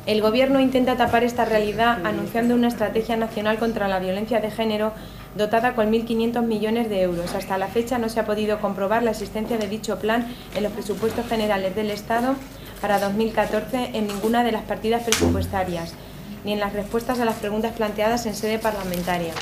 H: El Gobierno intenta tapar esta realidad anunciando una estrategia nacional contra la violencia de género dotada con 1.500 millones de euros. Hasta la fecha no se ha podido comprobar la existencia de dicho plan en los presupuestos generales del Estado para 2014 en ninguna de las partidas presupuestarias, ni en las respuestas a las preguntas planteadas en sede parlamentaria.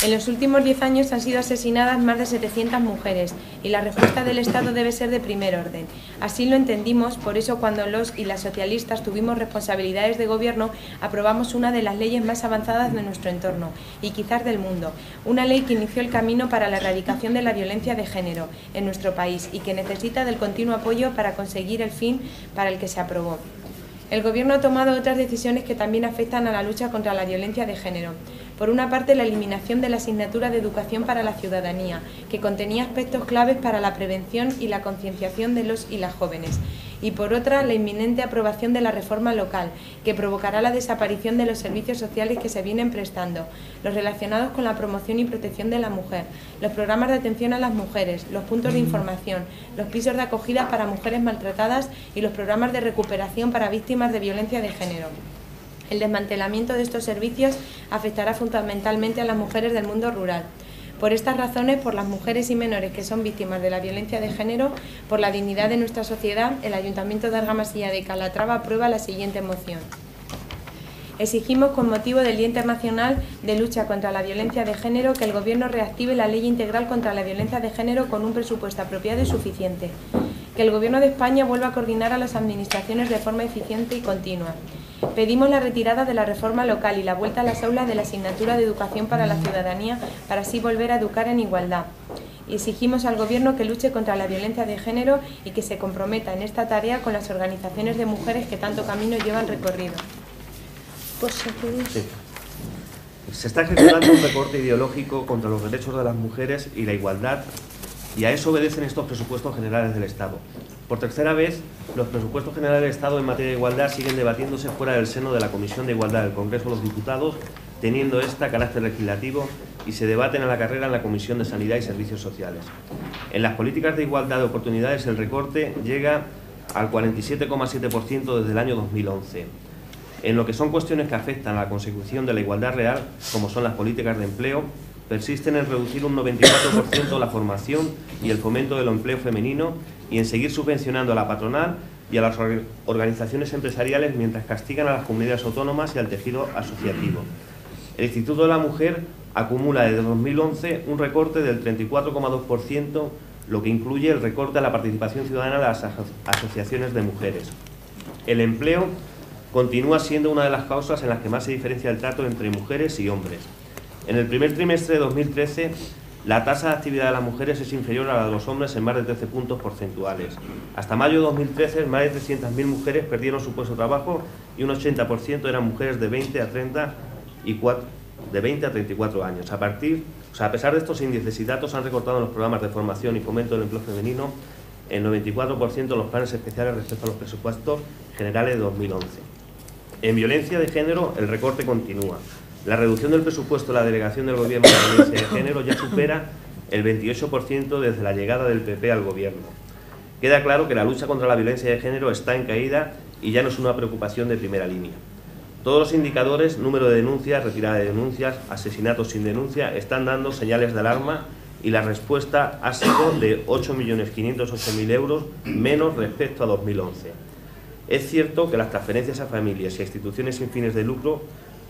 H: En los últimos 10 años han sido asesinadas más de 700 mujeres y la respuesta del Estado debe ser de primer orden. Así lo entendimos, por eso cuando los y las socialistas tuvimos responsabilidades de gobierno, aprobamos una de las leyes más avanzadas de nuestro entorno y quizás del mundo. Una ley que inició el camino para la erradicación de la violencia de género en nuestro país y que necesita del continuo apoyo para conseguir el fin para el que se aprobó. El Gobierno ha tomado otras decisiones que también afectan a la lucha contra la violencia de género. Por una parte, la eliminación de la asignatura de Educación para la Ciudadanía, que contenía aspectos claves para la prevención y la concienciación de los y las jóvenes. Y por otra, la inminente aprobación de la reforma local, que provocará la desaparición de los servicios sociales que se vienen prestando, los relacionados con la promoción y protección de la mujer, los programas de atención a las mujeres, los puntos de información, los pisos de acogida para mujeres maltratadas y los programas de recuperación para víctimas de violencia de género. El desmantelamiento de estos servicios afectará fundamentalmente a las mujeres del mundo rural. Por estas razones, por las mujeres y menores que son víctimas de la violencia de género, por la dignidad de nuestra sociedad, el Ayuntamiento de Argamasilla de Calatrava aprueba la siguiente moción. Exigimos, con motivo del Día Internacional de Lucha contra la Violencia de Género, que el Gobierno reactive la Ley Integral contra la Violencia de Género con un presupuesto apropiado y suficiente. Que el Gobierno de España vuelva a coordinar a las administraciones de forma eficiente y continua. Pedimos la retirada de la reforma local y la vuelta a las aulas de la asignatura de Educación para la Ciudadanía, para así volver a educar en igualdad. Y exigimos al Gobierno que luche contra la violencia de género y que se comprometa en esta tarea con las organizaciones de mujeres que tanto camino llevan recorrido.
G: Sí. Se está ejecutando un recorte ideológico contra los derechos de las mujeres y la igualdad, y a eso obedecen estos presupuestos generales del Estado. Por tercera vez, los presupuestos generales del Estado en materia de igualdad siguen debatiéndose fuera del seno de la Comisión de Igualdad del Congreso de los Diputados, teniendo esta carácter legislativo, y se debaten a la carrera en la Comisión de Sanidad y Servicios Sociales. En las políticas de igualdad de oportunidades, el recorte llega al 47,7% desde el año 2011. En lo que son cuestiones que afectan a la consecución de la igualdad real, como son las políticas de empleo, persisten en reducir un 94% la formación y el fomento del empleo femenino, y en seguir subvencionando a la patronal y a las organizaciones empresariales mientras castigan a las comunidades autónomas y al tejido asociativo. El Instituto de la Mujer acumula desde 2011 un recorte del 34,2%, lo que incluye el recorte a la participación ciudadana de las asociaciones de mujeres. El empleo continúa siendo una de las causas en las que más se diferencia el trato entre mujeres y hombres. En el primer trimestre de 2013, la tasa de actividad de las mujeres es inferior a la de los hombres en más de 13 puntos porcentuales. Hasta mayo de 2013, más de 300.000 mujeres perdieron su puesto de trabajo y un 80% eran mujeres de 20 a 34 años. A pesar de estos índices y datos, han recortado en los programas de formación y fomento del empleo femenino el 94% de los planes especiales respecto a los presupuestos generales de 2011. En violencia de género, el recorte continúa. La reducción del presupuesto de la delegación del Gobierno de la violencia de género ya supera el 28% desde la llegada del PP al Gobierno. Queda claro que la lucha contra la violencia de género está en caída y ya no es una preocupación de primera línea. Todos los indicadores, número de denuncias, retirada de denuncias, asesinatos sin denuncia, están dando señales de alarma, y la respuesta ha sido de 8.508.000 euros menos respecto a 2011. Es cierto que las transferencias a familias y a instituciones sin fines de lucro,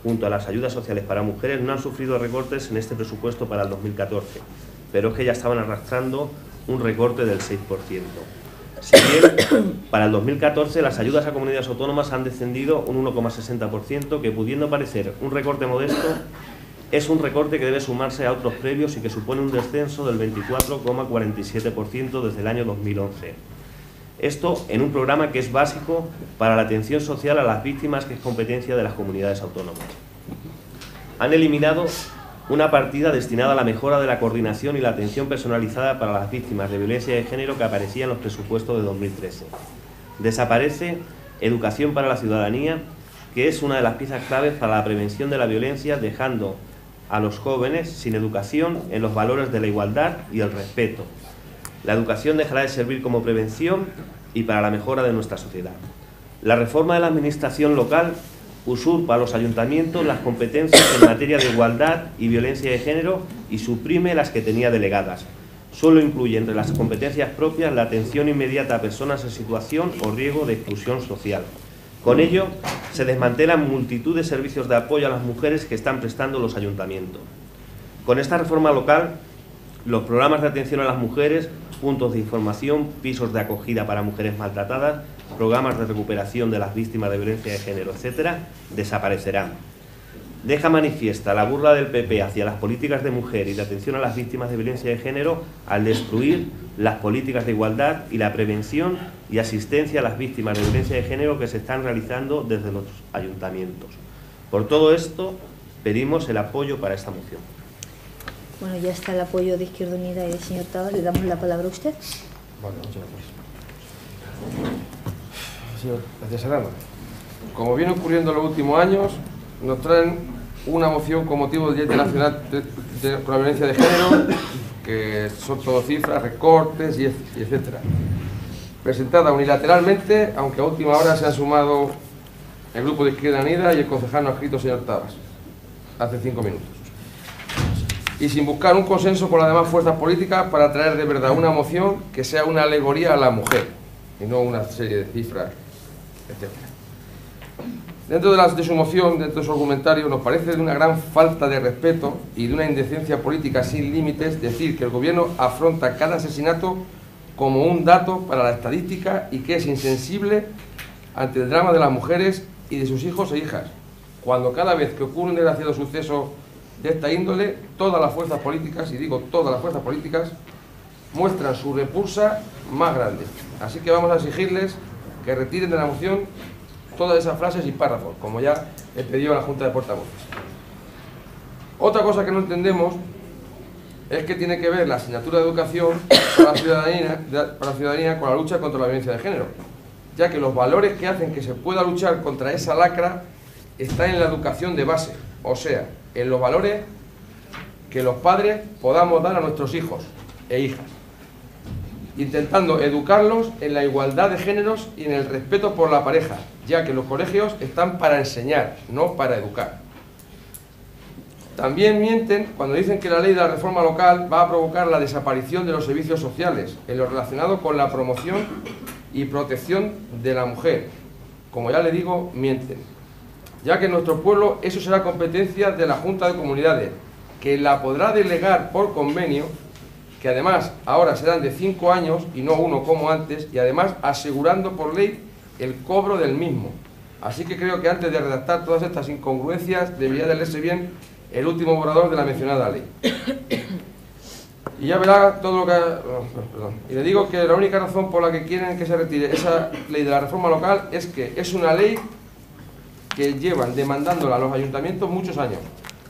G: junto a las ayudas sociales para mujeres, no han sufrido recortes en este presupuesto para el 2014, pero es que ya estaban arrastrando un recorte del 6%. Si bien para el 2014 las ayudas a comunidades autónomas han descendido un 1,60%, que pudiendo parecer un recorte modesto, es un recorte que debe sumarse a otros previos y que supone un descenso del 24,47% desde el año 2011. Esto en un programa que es básico para la atención social a las víctimas, que es competencia de las comunidades autónomas. Han eliminado una partida destinada a la mejora de la coordinación y la atención personalizada para las víctimas de violencia de género que aparecía en los presupuestos de 2013. Desaparece Educación para la Ciudadanía, que es una de las piezas claves para la prevención de la violencia, dejando a los jóvenes sin educación en los valores de la igualdad y el respeto. La educación dejará de servir como prevención y para la mejora de nuestra sociedad. La reforma de la administración local usurpa a los ayuntamientos las competencias en materia de igualdad y violencia de género y suprime las que tenía delegadas. Solo incluye entre las competencias propias la atención inmediata a personas en situación o riesgo de exclusión social. Con ello, se desmantelan multitud de servicios de apoyo a las mujeres que están prestando los ayuntamientos. Con esta reforma local, los programas de atención a las mujeres, puntos de información, pisos de acogida para mujeres maltratadas, programas de recuperación de las víctimas de violencia de género, etc., desaparecerán. Deja manifiesta la burla del PP hacia las políticas de mujer y de atención a las víctimas de violencia de género al destruir las políticas de igualdad y la prevención y asistencia a las víctimas de violencia de género que se están realizando desde los ayuntamientos. Por todo esto, pedimos el apoyo para esta moción.
K: Bueno, ya está el apoyo de Izquierda Unida y del señor Tabas. Le damos la palabra a usted.
C: Vale, muchas gracias. Gracias, Serrano. Como viene ocurriendo en los últimos años, nos traen una moción con motivo del Día Internacional con la Violencia de Género, que son todo cifras, recortes y etcétera. Presentada unilateralmente, aunque a última hora se han sumado el grupo de Izquierda Unida y el concejal no adscrito, señor Tabas, hace 5 minutos. Y sin buscar un consenso con las demás fuerzas políticas para traer de verdad una moción que sea una alegoría a la mujer y no una serie de cifras, etcétera. Dentro de su moción, dentro de su argumentario, nos parece de una gran falta de respeto y de una indecencia política sin límites decir que el Gobierno afronta cada asesinato como un dato para la estadística y que es insensible ante el drama de las mujeres y de sus hijos e hijas, cuando cada vez que ocurre un desgraciado suceso de esta índole, todas las fuerzas políticas, y digo todas las fuerzas políticas, muestran su repulsa más grande. Así que vamos a exigirles que retiren de la moción todas esas frases y párrafos, como ya he pedido a la Junta de Portavoces. Otra cosa que no entendemos es que tiene que ver la asignatura de educación para la ciudadanía con la lucha contra la violencia de género, ya que los valores que hacen que se pueda luchar contra esa lacra están en la educación de base, o sea, en los valores que los padres podamos dar a nuestros hijos e hijas, intentando educarlos en la igualdad de géneros y en el respeto por la pareja, ya que los colegios están para enseñar, no para educar. También mienten cuando dicen que la ley de la reforma local va a provocar la desaparición de los servicios sociales en lo relacionado con la promoción y protección de la mujer. Como ya le digo, mienten, ya que en nuestro pueblo eso será competencia de la Junta de Comunidades, que la podrá delegar por convenio, que además ahora serán de 5 años y no 1 como antes, y además asegurando por ley el cobro del mismo. Así que creo que antes de redactar todas estas incongruencias debería de leerse bien el último borrador de la mencionada ley. Y ya verá todo lo que... perdón. Y le digo que la única razón por la que quieren que se retire esa ley de la reforma local es que es una ley que llevan demandándola a los ayuntamientos muchos años,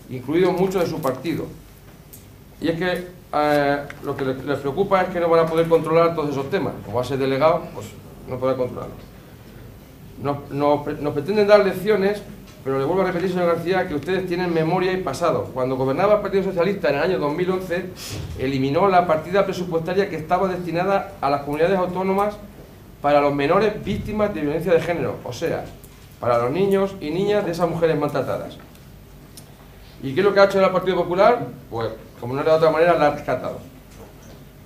C: incluidos muchos de su partido. Y es que lo que les preocupa es que no van a poder controlar todos esos temas. Como va a ser delegado, pues no podrá controlarlos. Nos pretenden dar lecciones, pero le vuelvo a repetir, señor García, que ustedes tienen memoria y pasado. Cuando gobernaba el Partido Socialista en el año 2011, eliminó la partida presupuestaria que estaba destinada a las comunidades autónomas para los menores víctimas de violencia de género, o sea, para los niños y niñas de esas mujeres maltratadas. ¿Y qué es lo que ha hecho el Partido Popular? Pues, como no era de otra manera, la ha rescatado.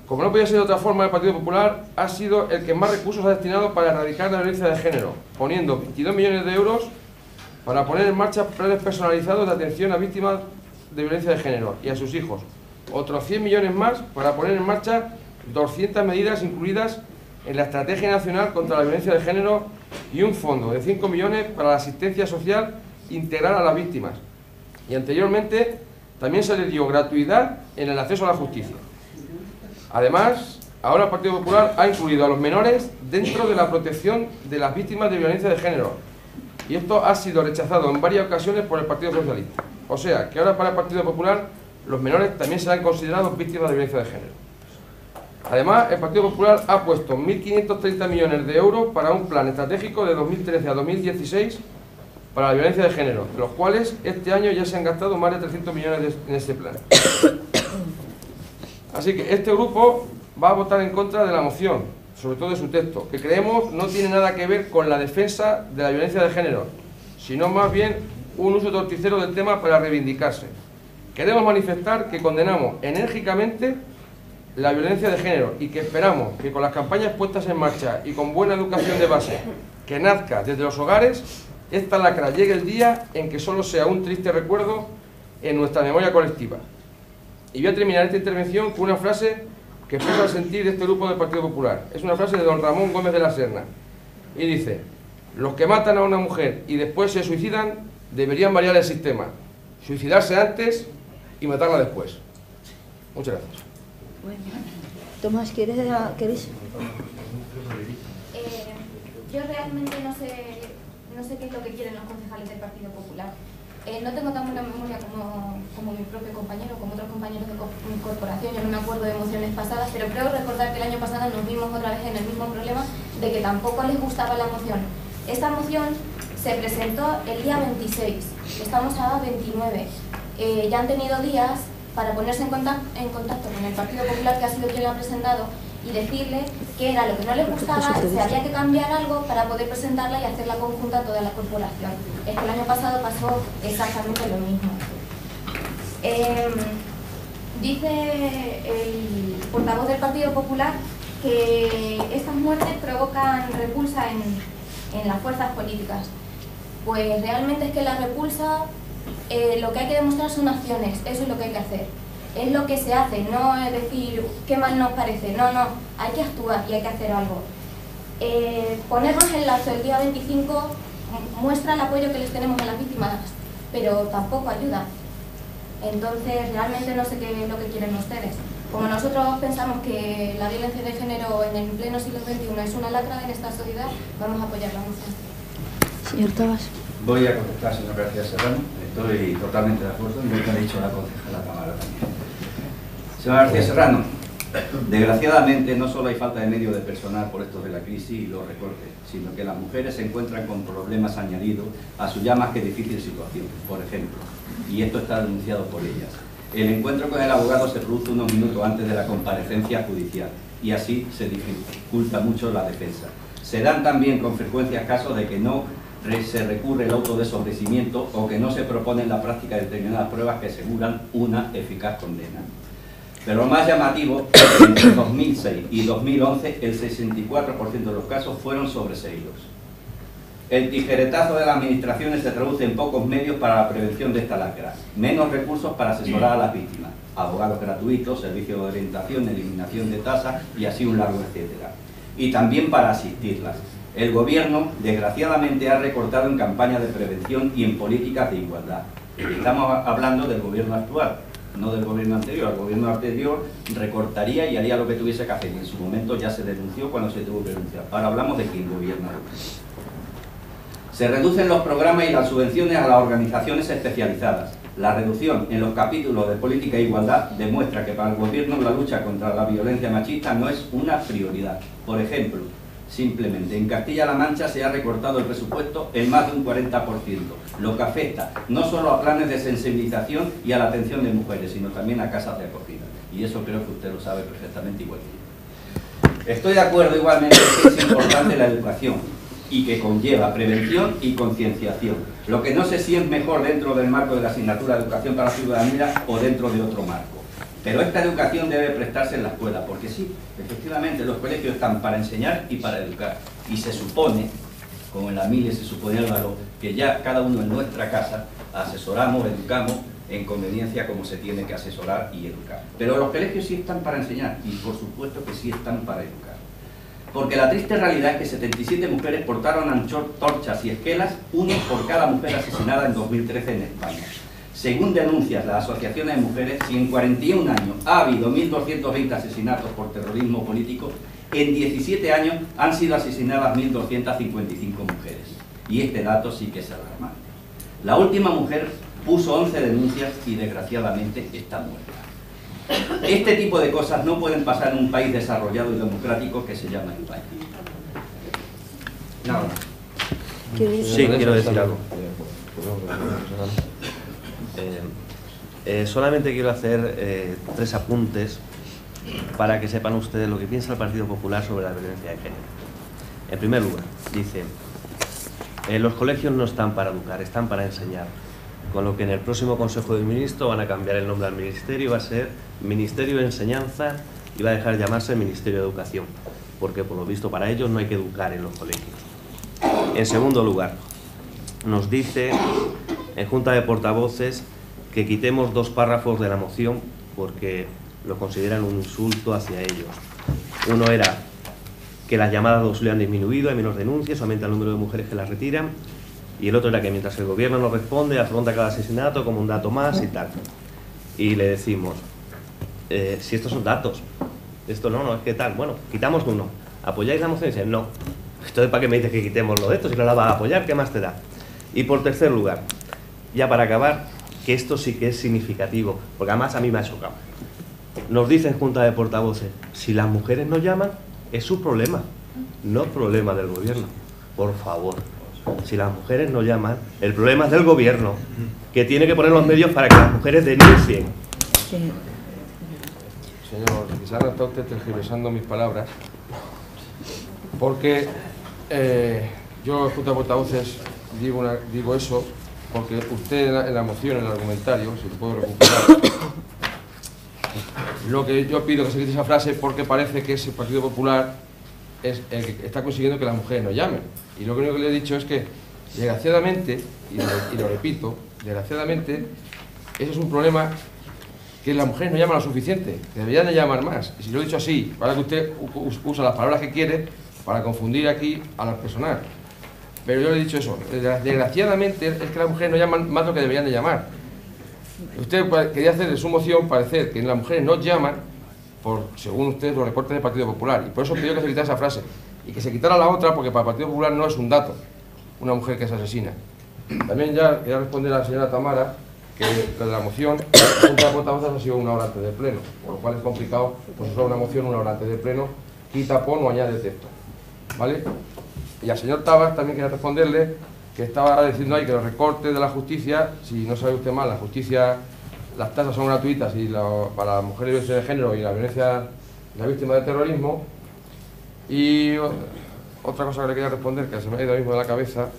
C: Como no podía ser de otra forma, el Partido Popular ha sido el que más recursos ha destinado para erradicar la violencia de género, poniendo 22 millones de euros para poner en marcha planes personalizados de atención a víctimas de violencia de género y a sus hijos. Otros 100 millones más para poner en marcha 200 medidas incluidas en la Estrategia Nacional contra la Violencia de Género y un fondo de 5 millones para la asistencia social integral a las víctimas. Y anteriormente también se le dio gratuidad en el acceso a la justicia. Además, ahora el Partido Popular ha incluido a los menores dentro de la protección de las víctimas de violencia de género. Y esto ha sido rechazado en varias ocasiones por el Partido Socialista. O sea, que ahora para el Partido Popular los menores también serán considerados víctimas de violencia de género. Además, el Partido Popular ha puesto 1.530 millones de euros para un plan estratégico de 2013 a 2016 para la violencia de género, de los cuales este año ya se han gastado más de 300 millones en ese plan. Así que este grupo va a votar en contra de la moción, sobre todo de su texto, que creemos no tiene nada que ver con la defensa de la violencia de género, sino más bien un uso torticero del tema para reivindicarse. Queremos manifestar que condenamos enérgicamente la violencia de género y que esperamos que con las campañas puestas en marcha y con buena educación de base que nazca desde los hogares, esta lacra llegue el día en que solo sea un triste recuerdo en nuestra memoria colectiva. Y voy a terminar esta intervención con una frase que expresa el sentir de este grupo del Partido Popular. Es una frase de don Ramón Gómez de la Serna. Y dice: los que matan a una mujer y después se suicidan deberían variar el sistema. Suicidarse antes y matarla después. Muchas gracias.
K: Bueno. Tomás, ¿quieres?
L: Yo realmente no sé qué es lo que quieren los concejales del Partido Popular. No tengo tan buena memoria como mi propio compañero, como otros compañeros de corporación. Yo no me acuerdo de mociones pasadas, pero creo recordar que el año pasado nos vimos otra vez en el mismo problema de que tampoco les gustaba la moción. Esta moción se presentó el día 26, estamos a 29. Ya han tenido días para ponerse en contacto con el Partido Popular, que ha sido quien la ha presentado, y decirle que era lo que no les gustaba, si había que cambiar algo para poder presentarla y hacerla conjunta a toda la corporación. Es que el año pasado pasó exactamente lo mismo. Dice el portavoz del Partido Popular que estas muertes provocan repulsa en las fuerzas políticas. Pues realmente es que la repulsa, lo que hay que demostrar son acciones, eso es lo que hay que hacer. Es lo que se hace, no es decir qué mal nos parece, no, hay que actuar y hay que hacer algo. Ponernos en lazo el día 25 muestra el apoyo que les tenemos a las víctimas, pero tampoco ayuda. Entonces realmente no sé qué es lo que quieren ustedes. Como nosotros pensamos que la violencia de género en el pleno siglo XXI es una lacra en esta sociedad, vamos a apoyar la moción.
K: Señor Tabas.
F: Voy a contestar, señor García Serrano. Estoy totalmente de acuerdo en lo que ha dicho la concejala Tamara también. Señor García Serrano, desgraciadamente no solo hay falta de medios de personal por esto de la crisis y los recortes, sino que las mujeres se encuentran con problemas añadidos a su ya más que difícil situación. Por ejemplo, y esto está denunciado por ellas, el encuentro con el abogado se produce unos minutos antes de la comparecencia judicial y así se dificulta mucho la defensa. Se dan también con frecuencia casos de que no se recurre el autodesobrecimiento o que no se propone en la práctica determinadas pruebas que aseguran una eficaz condena. Pero lo más llamativo es que entre 2006 y 2011 el 64% de los casos fueron sobreseídos. El tijeretazo de las administraciones se traduce en pocos medios para la prevención de esta lacra, menos recursos para asesorar a las víctimas, abogados gratuitos, servicios de orientación, eliminación de tasas y así un largo etcétera. Y también para asistirlas. El gobierno, desgraciadamente, ha recortado en campañas de prevención y en políticas de igualdad. Estamos hablando del gobierno actual, no del gobierno anterior. El gobierno anterior recortaría y haría lo que tuviese que hacer, y en su momento ya se denunció cuando se tuvo que denunciar. Ahora hablamos de quien gobierna. Se reducen los programas y las subvenciones a las organizaciones especializadas. La reducción en los capítulos de política e igualdad demuestra que para el gobierno la lucha contra la violencia machista no es una prioridad. Por ejemplo, simplemente en Castilla-La Mancha se ha recortado el presupuesto en más de un 40%, lo que afecta no solo a planes de sensibilización y a la atención de mujeres, sino también a casas de acogida. Y eso creo que usted lo sabe perfectamente igual que yo. Estoy de acuerdo igualmente que es importante la educación y que conlleva prevención y concienciación. Lo que no sé si es mejor dentro del marco de la asignatura de educación para la ciudadanía o dentro de otro marco. Pero esta educación debe prestarse en la escuela, porque sí, efectivamente los colegios están para enseñar y para educar. Y se supone, como en la Mille se supone, Álvaro, que ya cada uno en nuestra casa asesoramos, educamos en conveniencia como se tiene que asesorar y educar. Pero los colegios sí están para enseñar y por supuesto que sí están para educar. Porque la triste realidad es que 77 mujeres portaron antorchas y esquelas, uno por cada mujer asesinada en 2013 en España. Según denuncias las asociaciones de mujeres, si en 41 años ha habido 1.220 asesinatos por terrorismo político, en 17 años han sido asesinadas 1.255 mujeres. Y este dato sí que es alarmante. La última mujer puso 11 denuncias y desgraciadamente está muerta. Este tipo de cosas no pueden pasar en un país desarrollado y democrático que se llama España. Nada más.
G: Sí, quiero decir algo. Solamente quiero hacer 3 apuntes para que sepan ustedes lo que piensa el Partido Popular sobre la violencia de género. En primer lugar, dice, los colegios no están para educar, están para enseñar. Con lo que en el próximo Consejo de Ministros van a cambiar el nombre al Ministerio, va a ser Ministerio de Enseñanza y va a dejar de llamarse Ministerio de Educación, porque por lo visto para ellos no hay que educar en los colegios. En segundo lugar, nos dice en Junta de Portavoces que quitemos 2 párrafos de la moción porque lo consideran un insulto hacia ellos. Uno era que las llamadas de auxilio han disminuido, hay menos denuncias, aumenta el número de mujeres que las retiran, y el otro era que mientras el gobierno no responde, afronta cada asesinato como un dato más y tal. Y le decimos, si estos son datos, esto no, es que tal, bueno, quitamos uno, ¿apoyáis la moción? Y dicen, no. Entonces, ¿para qué me dices que quitemos lo de esto? Si no la vas a apoyar, ¿qué más te da? Y por tercer lugar, ya para acabar, que esto sí que es significativo, porque además a mí me ha chocado. Nos dicen Junta de Portavoces, si las mujeres no llaman, es su problema, no problema del gobierno. Por favor, si las mujeres no llaman, el problema es del gobierno, que tiene que poner los medios para que las mujeres denuncien.
C: Sí. Señor, quizás no está usted tergiversando mis palabras, porque yo, Junta de Portavoces, digo eso porque usted en la moción, en el argumentario, si lo puedo recuperar, lo que yo pido que se quite esa frase porque parece que ese Partido Popular es el que está consiguiendo que las mujeres no llamen. Y lo único que le he dicho es que Desgraciadamente, y lo repito, desgraciadamente, ese es un problema que las mujeres no llaman lo suficiente, que deberían de llamar más. Y si lo he dicho así, para que usted usa las palabras que quiere para confundir aquí a la personal. Pero yo le he dicho eso, desgraciadamente es que las mujeres no llaman más lo que deberían de llamar. Usted quería hacer de su moción parecer que las mujeres no llaman por, según ustedes, los recortes del Partido Popular, y por eso pidió que se quitara esa frase y que se quitara la otra, porque para el Partido Popular no es un dato una mujer que se asesina. También ya quería responder a la señora Tamara que lo de la moción, la Junta de Portavoces ha sido una hora antes del pleno, por lo cual es complicado pues usar una moción una hora antes del pleno, quita, pon o añade texto, ¿vale? Y al señor Tabas también quería responderle que estaba diciendo ahí que los recortes de la justicia, si no sabe usted mal, la justicia, las tasas son gratuitas y para las mujeres y violencia de género y la violencia, la víctima de terrorismo. Y otra cosa que le quería responder, que se me ha ido ahora mismo de la cabeza,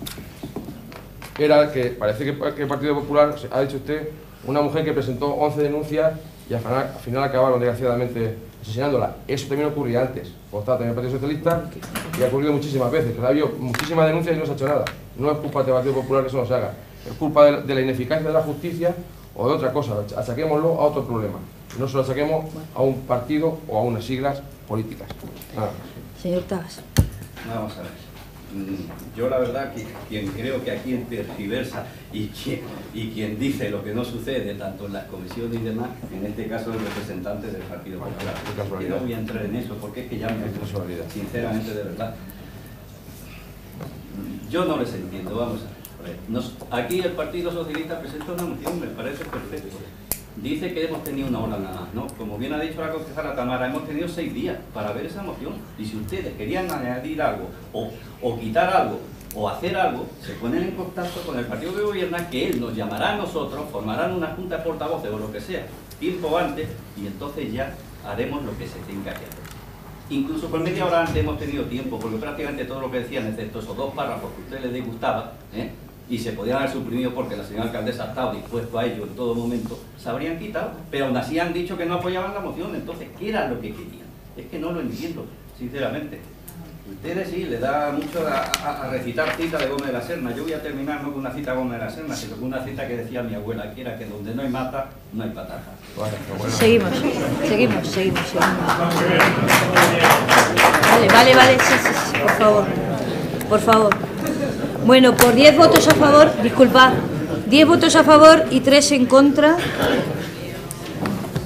C: era que parece que el Partido Popular, ha dicho usted, una mujer que presentó 11 denuncias y al final acabaron desgraciadamente asesinándola. Eso también ocurría antes, cuando estaba también el Partido Socialista, y ha ocurrido muchísimas veces. Ha habido muchísimas denuncias y no se ha hecho nada. No es culpa del Partido Popular que eso no se haga, es culpa de la ineficacia de la justicia o de otra cosa. Achaquémoslo a otro problema, no se lo achaquemos a un partido o a unas siglas políticas. Nada más.
K: Señor Tabas.
F: Vamos a ver. Yo la verdad que quien creo que aquí tergiversa y quien dice lo que no sucede tanto en las comisiones y demás, en este caso el representante del Partido Popular. Y no voy a entrar en eso porque es que ya me casualidad, sinceramente, de verdad. Yo no les entiendo, vamos a ver. Aquí el Partido Socialista presenta una moción, me parece perfecto. Dice que hemos tenido una hora nada más, ¿no? Como bien ha dicho la concejala Tamara, hemos tenido 6 días para ver esa moción. Y si ustedes querían añadir algo, o quitar algo, o hacer algo, se ponen en contacto con el partido que gobierna, que él nos llamará a nosotros, formarán una junta de portavoces o lo que sea, tiempo antes, y entonces ya haremos lo que se tenga que hacer. Incluso por media hora antes hemos tenido tiempo, porque prácticamente todo lo que decían, excepto esos 2 párrafos que a ustedes les disgustaba, y se podían haber suprimido porque la señora alcaldesa ha estado dispuesto a ello en todo momento, se habrían quitado, pero aún así han dicho que no apoyaban la moción. Entonces, ¿qué era lo que querían? Es que no lo entiendo, sinceramente. Ustedes sí, le da mucho a recitar cita de Gómez de la Serna. Yo voy a terminar no con una cita de Gómez de la Serna, sino con una cita que decía mi abuela, que era que donde no hay mata, no hay patata.
K: Seguimos. Vale, sí, por favor. Bueno, por 10 votos a favor, disculpad, 10 votos a favor y 3 en contra.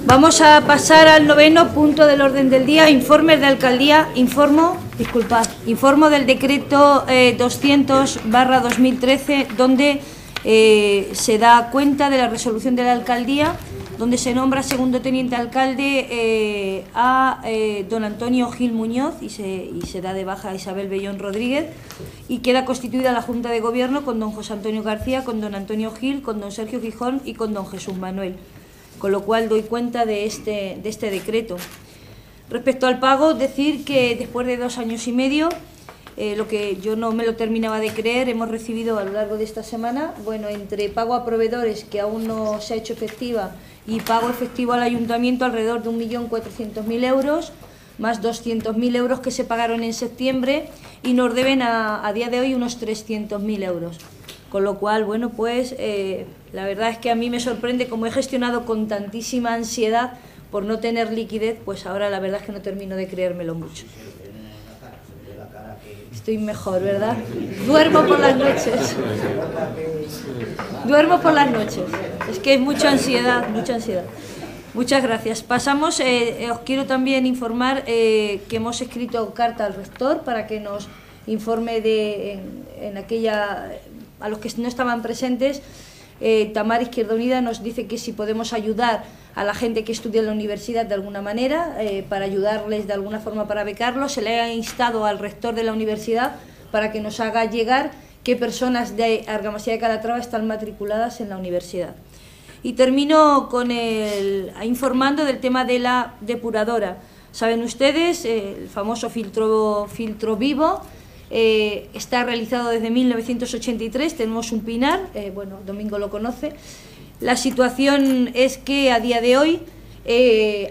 K: Vamos a pasar al 9º punto del orden del día, informes de alcaldía. Informo del decreto 200/2013, donde se da cuenta de la resolución de la alcaldía, donde se nombra segundo teniente alcalde a don Antonio Gil Muñoz y se da de baja a Isabel Bellón Rodríguez, y queda constituida la Junta de Gobierno con don José Antonio García, con don Antonio Gil, con don Sergio Gijón y con don Jesús Manuel, con lo cual doy cuenta de este decreto. Respecto al pago, decir que después de 2 años y medio, lo que yo no me lo terminaba de creer, hemos recibido a lo largo de esta semana, bueno, entre pago a proveedores que aún no se ha hecho efectiva y pago efectivo al ayuntamiento, alrededor de 1.400.000 euros, más 200.000 euros que se pagaron en septiembre, y nos deben a día de hoy unos 300.000 euros. Con lo cual, bueno, pues la verdad es que a mí me sorprende, como he gestionado con tantísima ansiedad por no tener liquidez, pues ahora la verdad es que no termino de creérmelo mucho. Estoy mejor, ¿verdad? Duermo por las noches. Es que hay mucha ansiedad. Muchas gracias. Pasamos, os quiero también informar que hemos escrito carta al rector para que nos informe a los que no estaban presentes. Tamara Izquierda Unida nos dice que si podemos ayudar a la gente que estudia en la universidad de alguna manera, para ayudarles de alguna forma para becarlos. Se le ha instado al rector de la universidad para que nos haga llegar qué personas de Argamasilla de Calatrava están matriculadas en la universidad. Y termino con informando del tema de la depuradora. Saben ustedes, el famoso filtro vivo, está realizado desde 1983, tenemos un pinar, bueno, Domingo lo conoce. La situación es que a día de hoy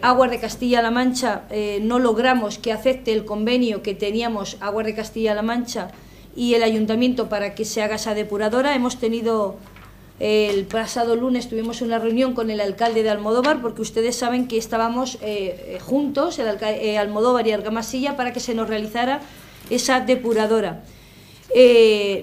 K: Aguas de Castilla-La Mancha no logramos que acepte el convenio que teníamos Aguas de Castilla-La Mancha
A: y el ayuntamiento para que se haga esa depuradora. Hemos tenido, el pasado lunes tuvimos una reunión con el alcalde de Almodóvar, porque ustedes saben que estábamos juntos, Almodóvar y Argamasilla, para que se nos realizara esa depuradora.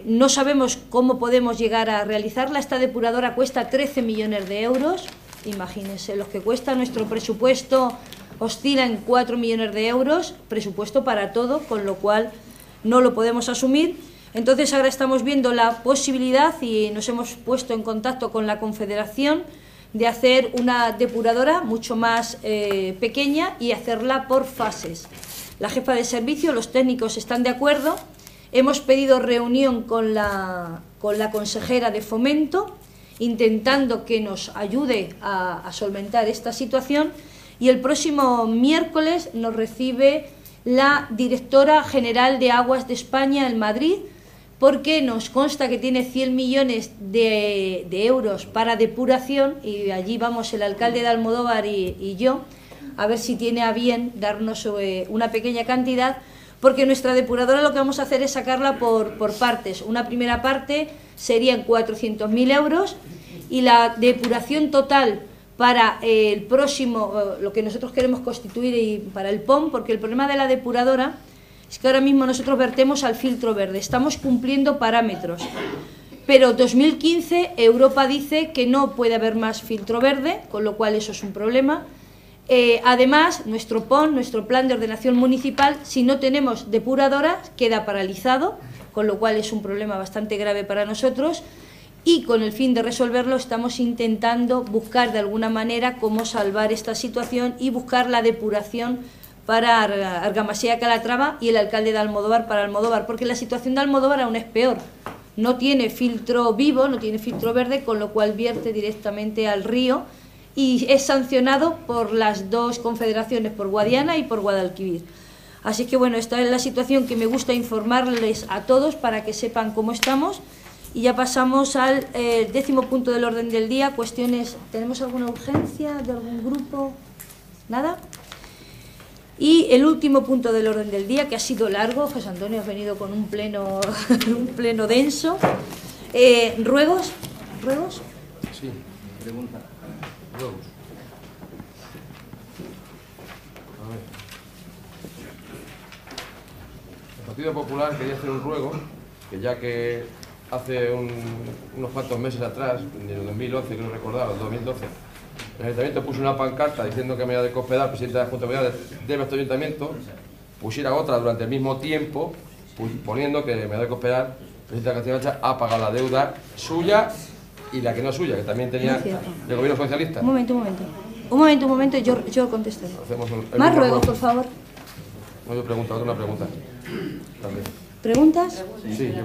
A: No sabemos cómo podemos llegar a realizarla. Esta depuradora cuesta 13 millones de euros, imagínense los que cuesta. Nuestro presupuesto oscila en 4 millones de euros, presupuesto para todo, con lo cual no lo podemos asumir. Entonces ahora estamos viendo la posibilidad y nos hemos puesto en contacto con la Confederación de hacer una depuradora mucho más pequeña y hacerla por fases. La jefa de servicio, los técnicos están de acuerdo. Hemos pedido reunión con la consejera de Fomento, intentando que nos ayude a solventar esta situación, y el próximo miércoles nos recibe la directora general de Aguas de España en Madrid, porque nos consta que tiene 100 millones de euros para depuración, y allí vamos el alcalde de Almodóvar y yo, a ver si tiene a bien darnos una pequeña cantidad, porque nuestra depuradora lo que vamos a hacer es sacarla por partes. Una primera parte serían 400.000 euros, y la depuración total para el próximo, lo que nosotros queremos constituir, y para el POM, porque el problema de la depuradora es que ahora mismo nosotros vertemos al filtro verde, estamos cumpliendo parámetros, pero 2015 Europa dice que no puede haber más filtro verde, con lo cual eso es un problema. Además, nuestro PON, nuestro Plan de Ordenación Municipal, si no tenemos depuradora, queda paralizado, con lo cual es un problema bastante grave para nosotros, y con el fin de resolverlo estamos intentando buscar de alguna manera cómo salvar esta situación y buscar la depuración para Argamasilla, Calatrava, y el alcalde de Almodóvar para Almodóvar, porque la situación de Almodóvar aún es peor. No tiene filtro vivo, no tiene filtro verde, con lo cual vierte directamente al río, y es sancionado por las dos confederaciones, por Guadiana y por Guadalquivir. Así que bueno, esta es la situación que me gusta informarles a todos para que sepan cómo estamos. Y ya pasamos al 10º punto del orden del día, cuestiones. ¿Tenemos alguna urgencia de algún grupo? ¿Nada? Y el último punto del orden del día, que ha sido largo, José Antonio ha venido con un pleno, un pleno denso. ¿Ruegos? ¿Ruegos?
C: Sí, pregunta. Ruegos. A ver. El Partido Popular quería hacer un ruego, que ya que hace unos cuantos meses atrás, en el 2011, creo recordar, el 2012, el ayuntamiento puso una pancarta diciendo que a medida de Cospedal, presidente de la Junta de Comunidades de nuestro ayuntamiento, pusiera otra durante el mismo tiempo, poniendo que a medida de Cospedal, presidente de la Castilla-La ha pagado la deuda suya y la que no es suya, que también tenía el gobierno socialista.
A: Un momento, yo contestaré. Más ruegos, por favor.
C: No, yo pregunto, una pregunta. También.
A: ¿Preguntas?
C: Sí, yo.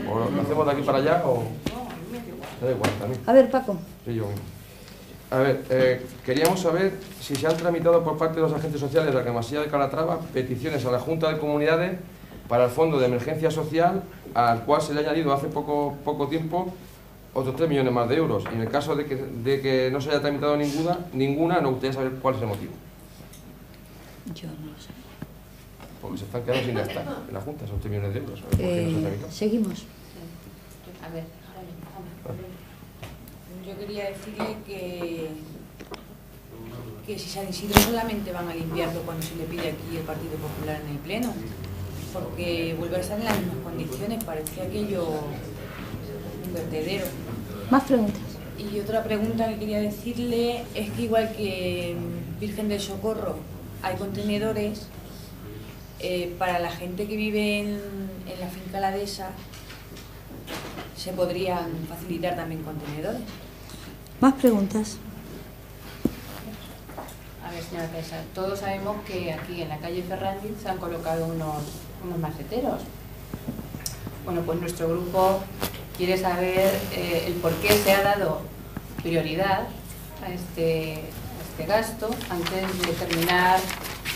C: Bueno, ¿lo hacemos de aquí para allá o...? Da igual, también.
A: A ver, Paco.
C: Sí, yo mismo. A ver, queríamos saber si se han tramitado por parte de los agentes sociales de Argamasilla de Calatrava peticiones a la Junta de Comunidades para el Fondo de Emergencia Social, al cual se le ha añadido hace poco tiempo otros 3 millones más de euros. Y en el caso de que no se haya tramitado ninguna, nos gustaría saber cuál es el motivo.
A: Yo no lo sé.
C: Porque se están quedando sin gastar en la Junta, son 3 millones de euros. ¿Por qué no se ha tramitado?
A: Seguimos.
B: A ver, yo quería decirle que si San Isidro solamente van a limpiarlo cuando se le pide aquí el Partido Popular en el Pleno, porque vuelve a estar en las mismas condiciones, parecía aquello un vertedero.
A: Más preguntas.
B: Y otra pregunta que quería decirle es que igual que en Virgen del Socorro hay contenedores, para la gente que vive en la finca La Dehesa se podrían facilitar también contenedores.
A: Más preguntas.
J: A ver, señora César, todos sabemos que aquí en la calle Ferrandis se han colocado unos maceteros. Bueno, pues nuestro grupo quiere saber el por qué se ha dado prioridad a este gasto antes de terminar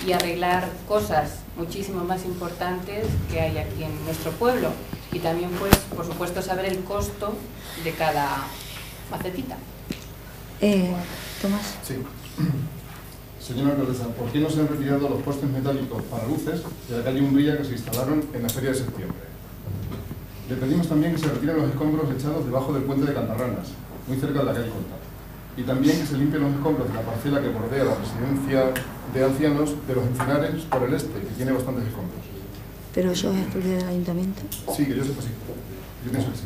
J: y arreglar cosas muchísimo más importantes que hay aquí en nuestro pueblo. Y también, pues, por supuesto, saber el costo de cada macetita.
A: Tomás.
E: Sí. Señora alcaldesa, ¿por qué no se han retirado los postes metálicos para luces de la calle Umbría que se instalaron en la feria de septiembre? Le pedimos también que se retiren los escombros echados debajo del puente de Cantarranas, muy cerca de la calle Colta. Y también que se limpien los escombros de la parcela que bordea la residencia de ancianos de los Encinares por el este, que tiene bastantes escombros.
K: ¿Pero eso es propiedad del ayuntamiento?
E: Sí, que yo sepa, sí. Yo pienso que sí.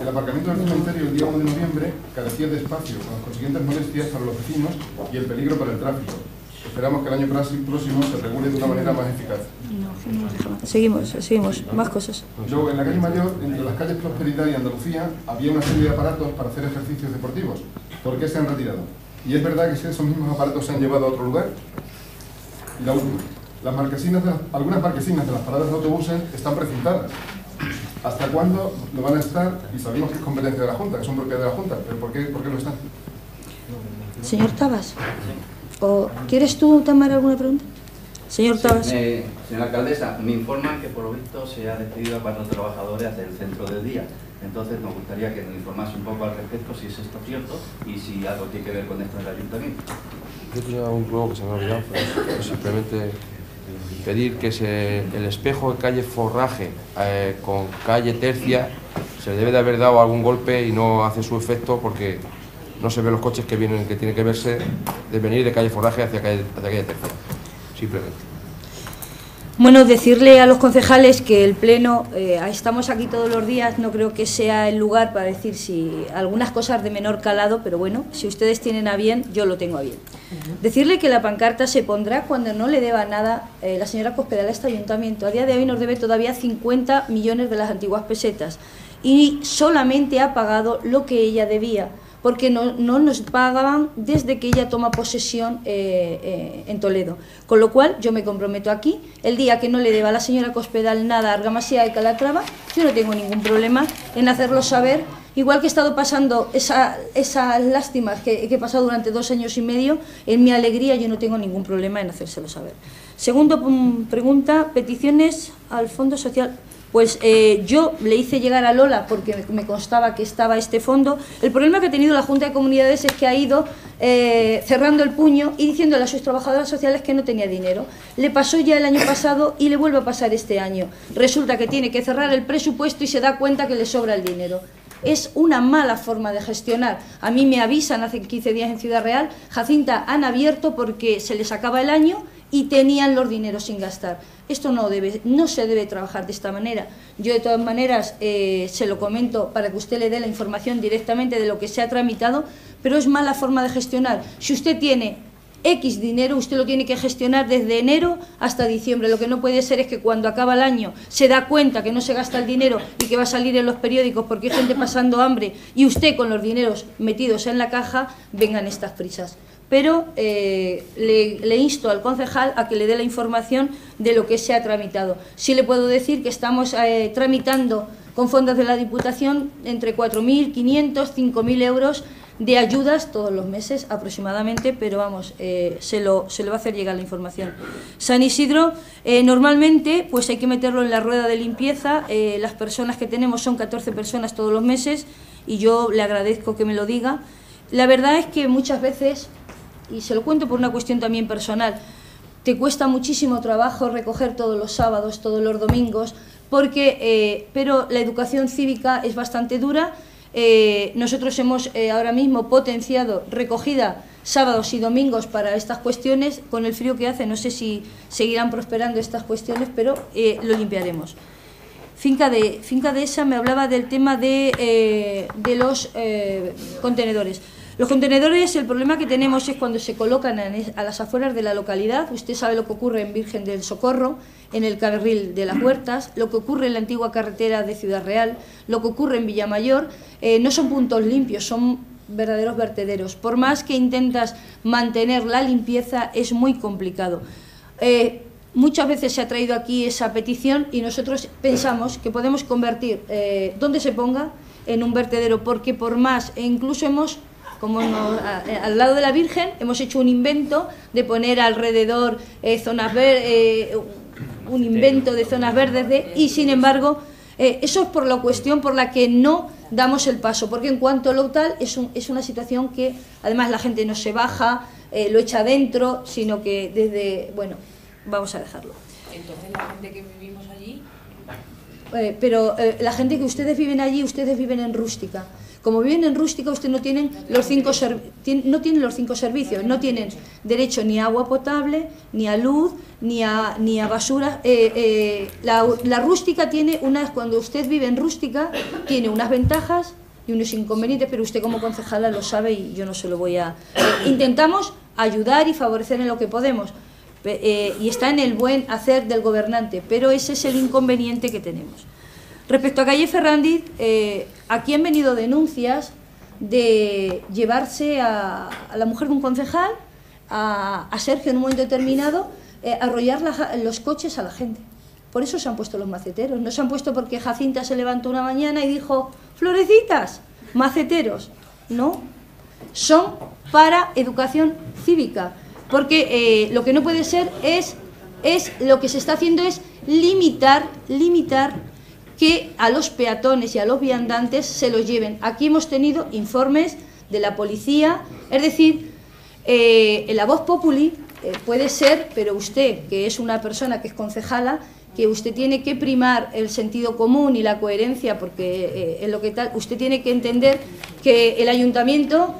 E: El aparcamiento del cementerio el día 1 de noviembre carecía de espacio, con las consiguientes molestias para los vecinos y el peligro para el tráfico. Esperamos que el año próximo se regule de una manera más eficaz.
K: Seguimos. Más cosas.
E: Luego, en la calle Mayor, entre las calles Prosperidad y Andalucía, había una serie de aparatos para hacer ejercicios deportivos. ¿Por qué se han retirado? Y es verdad que si esos mismos aparatos se han llevado a otro lugar. Y la última. Algunas marquesinas de las paradas de autobuses están precintadas. ¿Hasta cuándo lo van a estar? Y sabemos que es competencia de la Junta, que son propiedad de la Junta, pero ¿por qué lo están?
K: Señor Tabas, ¿o quieres tú, Tamara, alguna pregunta? Señor Tabas.
F: Señora alcaldesa, me informan que por lo visto se ha despedido a 4 trabajadores del centro del día. Entonces nos gustaría que nos informase un poco al respecto si es esto cierto y si algo tiene que ver con esto del ayuntamiento.
C: Yo tenía un juego que se me ha olvidado, pero simplemente pedir que el espejo de calle Forraje con calle Tercia se le debe de haber dado algún golpe y no hace su efecto porque no se ven los coches que vienen, que tienen que verse de venir de calle Forraje hacia calle Tercia, simplemente.
K: Bueno, decirle a los concejales que el Pleno, estamos aquí todos los días, no creo que sea el lugar para decir si algunas cosas de menor calado, pero bueno, si ustedes tienen a bien, yo lo tengo a bien. Decirle que la pancarta se pondrá cuando no le deba nada la señora Cospedal a este ayuntamiento. A día de hoy nos debe todavía 50 millones de las antiguas pesetas y solamente ha pagado lo que ella debía, porque no nos pagaban desde que ella toma posesión en Toledo. Con lo cual, yo me comprometo aquí, el día que no le deba a la señora Cospedal nada a Argamasía de Calatrava, yo no tengo ningún problema en hacerlo saber, igual que he estado pasando esas lástimas que he pasado durante 2 años y medio, en mi alegría yo no tengo ningún problema en hacérselo saber. Segundo pregunta, peticiones al Fondo Social. Pues yo le hice llegar a Lola porque me constaba que estaba este fondo. El problema que ha tenido la Junta de Comunidades es que ha ido cerrando el puño y diciéndole a sus trabajadoras sociales que no tenía dinero. Le pasó ya el año pasado y le vuelve a pasar este año. Resulta que tiene que cerrar el presupuesto y se da cuenta que le sobra el dinero. Es una mala forma de gestionar. A mí me avisan hace 15 días en Ciudad Real, Jacinta, han abierto porque se les acaba el año y tenían los dineros sin gastar. Esto no se debe trabajar de esta manera. Yo de todas maneras se lo comento para que usted le dé la información directamente de lo que se ha tramitado, pero es mala forma de gestionar. Si usted tiene X dinero, usted lo tiene que gestionar desde enero hasta diciembre. Lo que no puede ser es que cuando acaba el año se da cuenta que no se gasta el dinero y que va a salir en los periódicos porque hay gente pasando hambre y usted con los dineros metidos en la caja, vengan estas prisas. Pero le insto al concejal a que le dé la información de lo que se ha tramitado. Sí le puedo decir que estamos tramitando con fondos de la Diputación entre 4.500, 5.000 euros de ayudas todos los meses aproximadamente, pero vamos, se le va a hacer llegar la información. San Isidro, normalmente pues hay que meterlo en la rueda de limpieza. Las personas que tenemos son 14 personas todos los meses y yo le agradezco que me lo diga. La verdad es que muchas veces, y se lo cuento por una cuestión también personal, te cuesta muchísimo trabajo recoger todos los sábados, todos los domingos, pero la educación cívica es bastante dura. Nosotros hemos ahora mismo potenciado recogida sábados y domingos para estas cuestiones. Con el frío que hace no sé si seguirán prosperando estas cuestiones, pero lo limpiaremos. Finca de esa me hablaba del tema de los contenedores. Los contenedores, el problema que tenemos es cuando se colocan a las afueras de la localidad. Usted sabe lo que ocurre en Virgen del Socorro, en el Carril de las Huertas, lo que ocurre en la antigua carretera de Ciudad Real, lo que ocurre en Villamayor. No son puntos limpios, son verdaderos vertederos. Por más que intentas mantener la limpieza, es muy complicado. Muchas veces se ha traído aquí esa petición y nosotros pensamos que podemos convertir donde se ponga en un vertedero, porque por más, incluso al lado de la Virgen, hemos hecho un invento de poner alrededor zonas verdes, un invento de zonas verdes, y sin embargo, eso es por la cuestión por la que no damos el paso, porque en cuanto a lo tal, es una situación que además la gente no se baja, lo echa adentro, sino que desde, bueno, vamos a dejarlo.
B: Entonces la gente que vivimos allí,
A: pero la gente que ustedes viven allí, ustedes viven en rústica. Como viven en rústica, ustedes no tienen los 5 servicios, no tienen derecho ni a agua potable, ni a luz, ni a basura. La rústica tiene cuando usted vive en rústica, tiene unas ventajas y unos inconvenientes, pero usted como concejala lo sabe y yo no se lo voy a... Intentamos ayudar y favorecer en lo que podemos, y está en el buen hacer del gobernante, pero ese es el inconveniente que tenemos. Respecto a calle Ferrandiz, aquí han venido denuncias de llevarse a la mujer de un concejal, a Sergio en un momento determinado, arrollar los coches a la gente. Por eso se han puesto los maceteros. No se han puesto porque Jacinta se levantó una mañana y dijo, florecitas, maceteros. No, son para educación cívica. Porque lo que no puede ser lo que se está haciendo es limitar que a los peatones y a los viandantes se los lleven. Aquí hemos tenido informes de la policía, es decir, en la voz populi puede ser, pero usted, que es una persona que es concejala, que usted tiene que primar el sentido común y la coherencia, porque en lo que tal, usted tiene que entender que el ayuntamiento,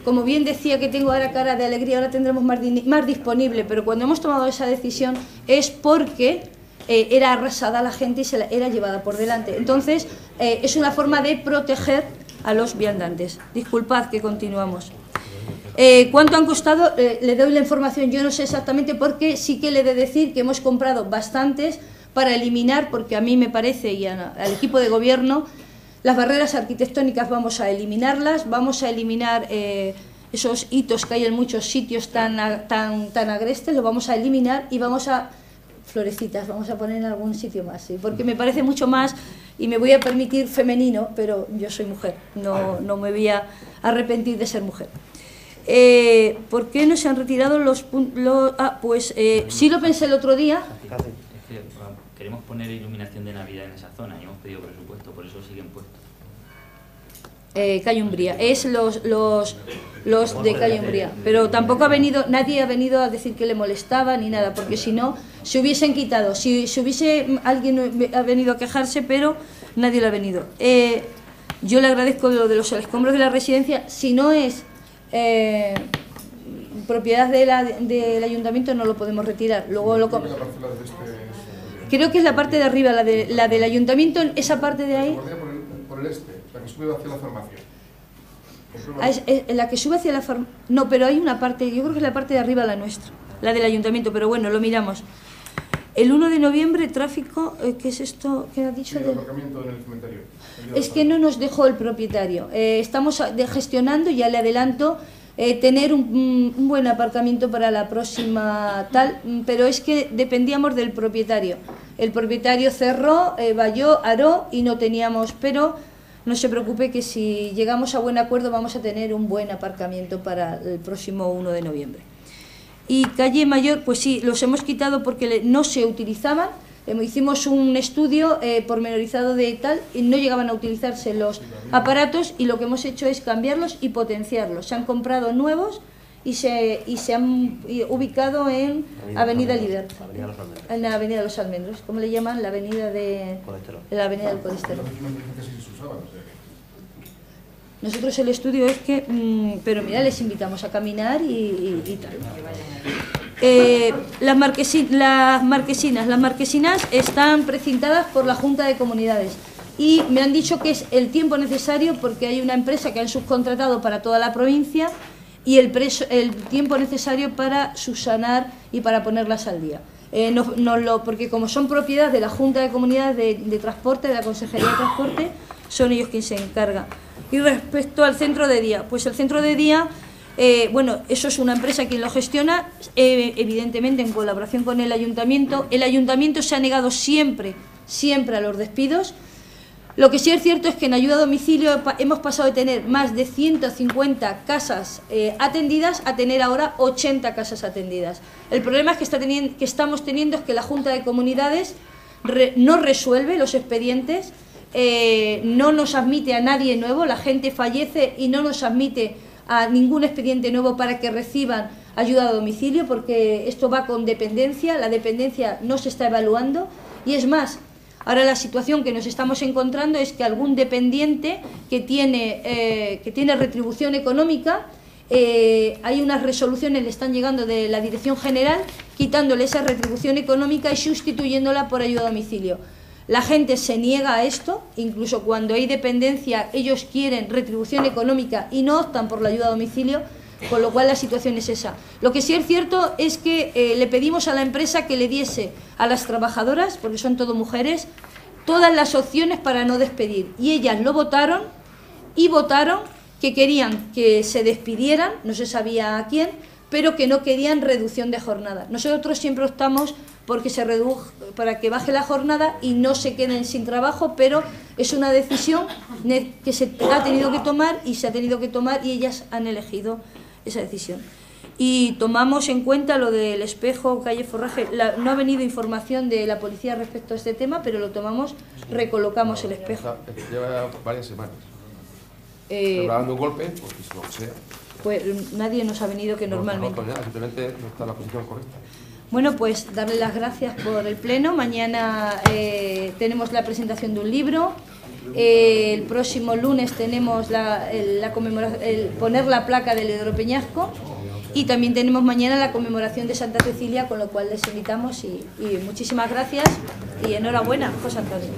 A: como bien decía que tengo ahora cara de alegría, ahora tendremos más disponible, pero cuando hemos tomado esa decisión es porque era arrasada la gente y se la era llevada por delante. Entonces, es una forma de proteger a los viandantes. Disculpad que continuamos. ¿Cuánto han costado? Le doy la información, yo no sé exactamente, porque sí que le he de decir que hemos comprado bastantes para eliminar, porque a mí me parece, y al equipo de gobierno, las barreras arquitectónicas vamos a eliminarlas, vamos a eliminar esos hitos que hay en muchos sitios tan agrestes, lo vamos a eliminar y vamos a... florecitas, vamos a poner en algún sitio más, ¿sí? Porque me parece mucho más, y me voy a permitir femenino, pero yo soy mujer, no me voy a arrepentir de ser mujer. ¿Por qué no se han retirado los puntos? Sí lo pensé el otro día.
M: Es que queremos poner iluminación de Navidad en esa zona y hemos pedido presupuesto, por eso siguen puestos.
A: Calle Umbría, es los de Calle Umbría, pero tampoco nadie ha venido a decir que le molestaba ni nada, porque si no, se hubiesen quitado, si alguien ha venido a quejarse, pero nadie lo ha venido. Yo le agradezco lo de los escombros de la residencia, si no es propiedad del ayuntamiento no lo podemos retirar. Luego creo que es la parte de arriba, la del ayuntamiento, esa parte de ahí.
E: Por el este, la que sube hacia la farmacia.
A: La que sube hacia la farmacia. No, pero hay una parte, yo creo que es la parte de arriba la nuestra, la del ayuntamiento, pero bueno, lo miramos. El 1 de noviembre, tráfico, ¿qué es esto? ¿Qué ha dicho?
E: El aparcamiento en el cementerio.
A: Es que no nos dejó el propietario. Estamos gestionando, ya le adelanto, tener un buen aparcamiento para la próxima tal, pero es que dependíamos del propietario. El propietario cerró, valló, aró y no teníamos, pero no se preocupe que si llegamos a buen acuerdo vamos a tener un buen aparcamiento para el próximo 1 de noviembre. Y calle Mayor, pues sí, los hemos quitado porque no se utilizaban. Hicimos un estudio pormenorizado de tal y no llegaban a utilizarse los aparatos, y lo que hemos hecho es cambiarlos y potenciarlos. Se han comprado nuevos y se han ubicado en Avenida Libertad, en la Avenida de los Almendros, ¿cómo le llaman? La Avenida del Colesterol. Nosotros el estudio es que, pero mira, les invitamos a caminar y tal. Las marquesinas están precintadas por la Junta de Comunidades y me han dicho que es el tiempo necesario porque hay una empresa que han subcontratado para toda la provincia y el tiempo necesario para subsanar y para ponerlas al día. Porque como son propiedad de la Junta de Comunidades de Transporte, de la Consejería de Transporte, son ellos quienes se encargan. Y respecto al centro de día, pues el centro de día, bueno, eso es una empresa quien lo gestiona, evidentemente en colaboración con el ayuntamiento. El ayuntamiento se ha negado siempre a los despidos. Lo que sí es cierto es que en ayuda a domicilio hemos pasado de tener más de 150 casas atendidas a tener ahora 80 casas atendidas. El problema es que estamos teniendo es que la Junta de Comunidades no resuelve los expedientes, no nos admite a nadie nuevo, la gente fallece y no nos admite a ningún expediente nuevo para que reciban ayuda a domicilio, porque esto va con dependencia, la dependencia no se está evaluando y es más, Ahora la situación que nos estamos encontrando es que algún dependiente que tiene retribución económica, hay unas resoluciones, le están llegando de la Dirección General, quitándole esa retribución económica y sustituyéndola por ayuda a domicilio. La gente se niega a esto, incluso cuando hay dependencia, ellos quieren retribución económica y no optan por la ayuda a domicilio, con lo cual la situación es esa. Lo que sí es cierto es que le pedimos a la empresa que le diese a las trabajadoras, porque son todo mujeres, todas las opciones para no despedir. Y ellas lo votaron y votaron que querían que se despidieran, no se sabía a quién, pero que no querían reducción de jornada. Nosotros siempre optamos porque para que baje la jornada y no se queden sin trabajo, pero es una decisión que se ha tenido que tomar y se ha tenido que tomar y ellas han elegido esa decisión. Y tomamos en cuenta lo del espejo, calle Forraje. No ha venido información de la policía respecto a este tema, pero lo tomamos, recolocamos el espejo.
C: Lleva varias semanas. Dando un golpe, porque si lo que sea.
A: Pues nadie nos ha venido que normalmente.
C: Ya, simplemente no está la posición correcta.
A: Bueno, pues darle las gracias por el pleno. Mañana tenemos la presentación de un libro. El próximo lunes tenemos poner la placa del Hidropeñasco. Y también tenemos mañana la conmemoración de Santa Cecilia, con lo cual les invitamos y muchísimas gracias y enhorabuena, José Antonio.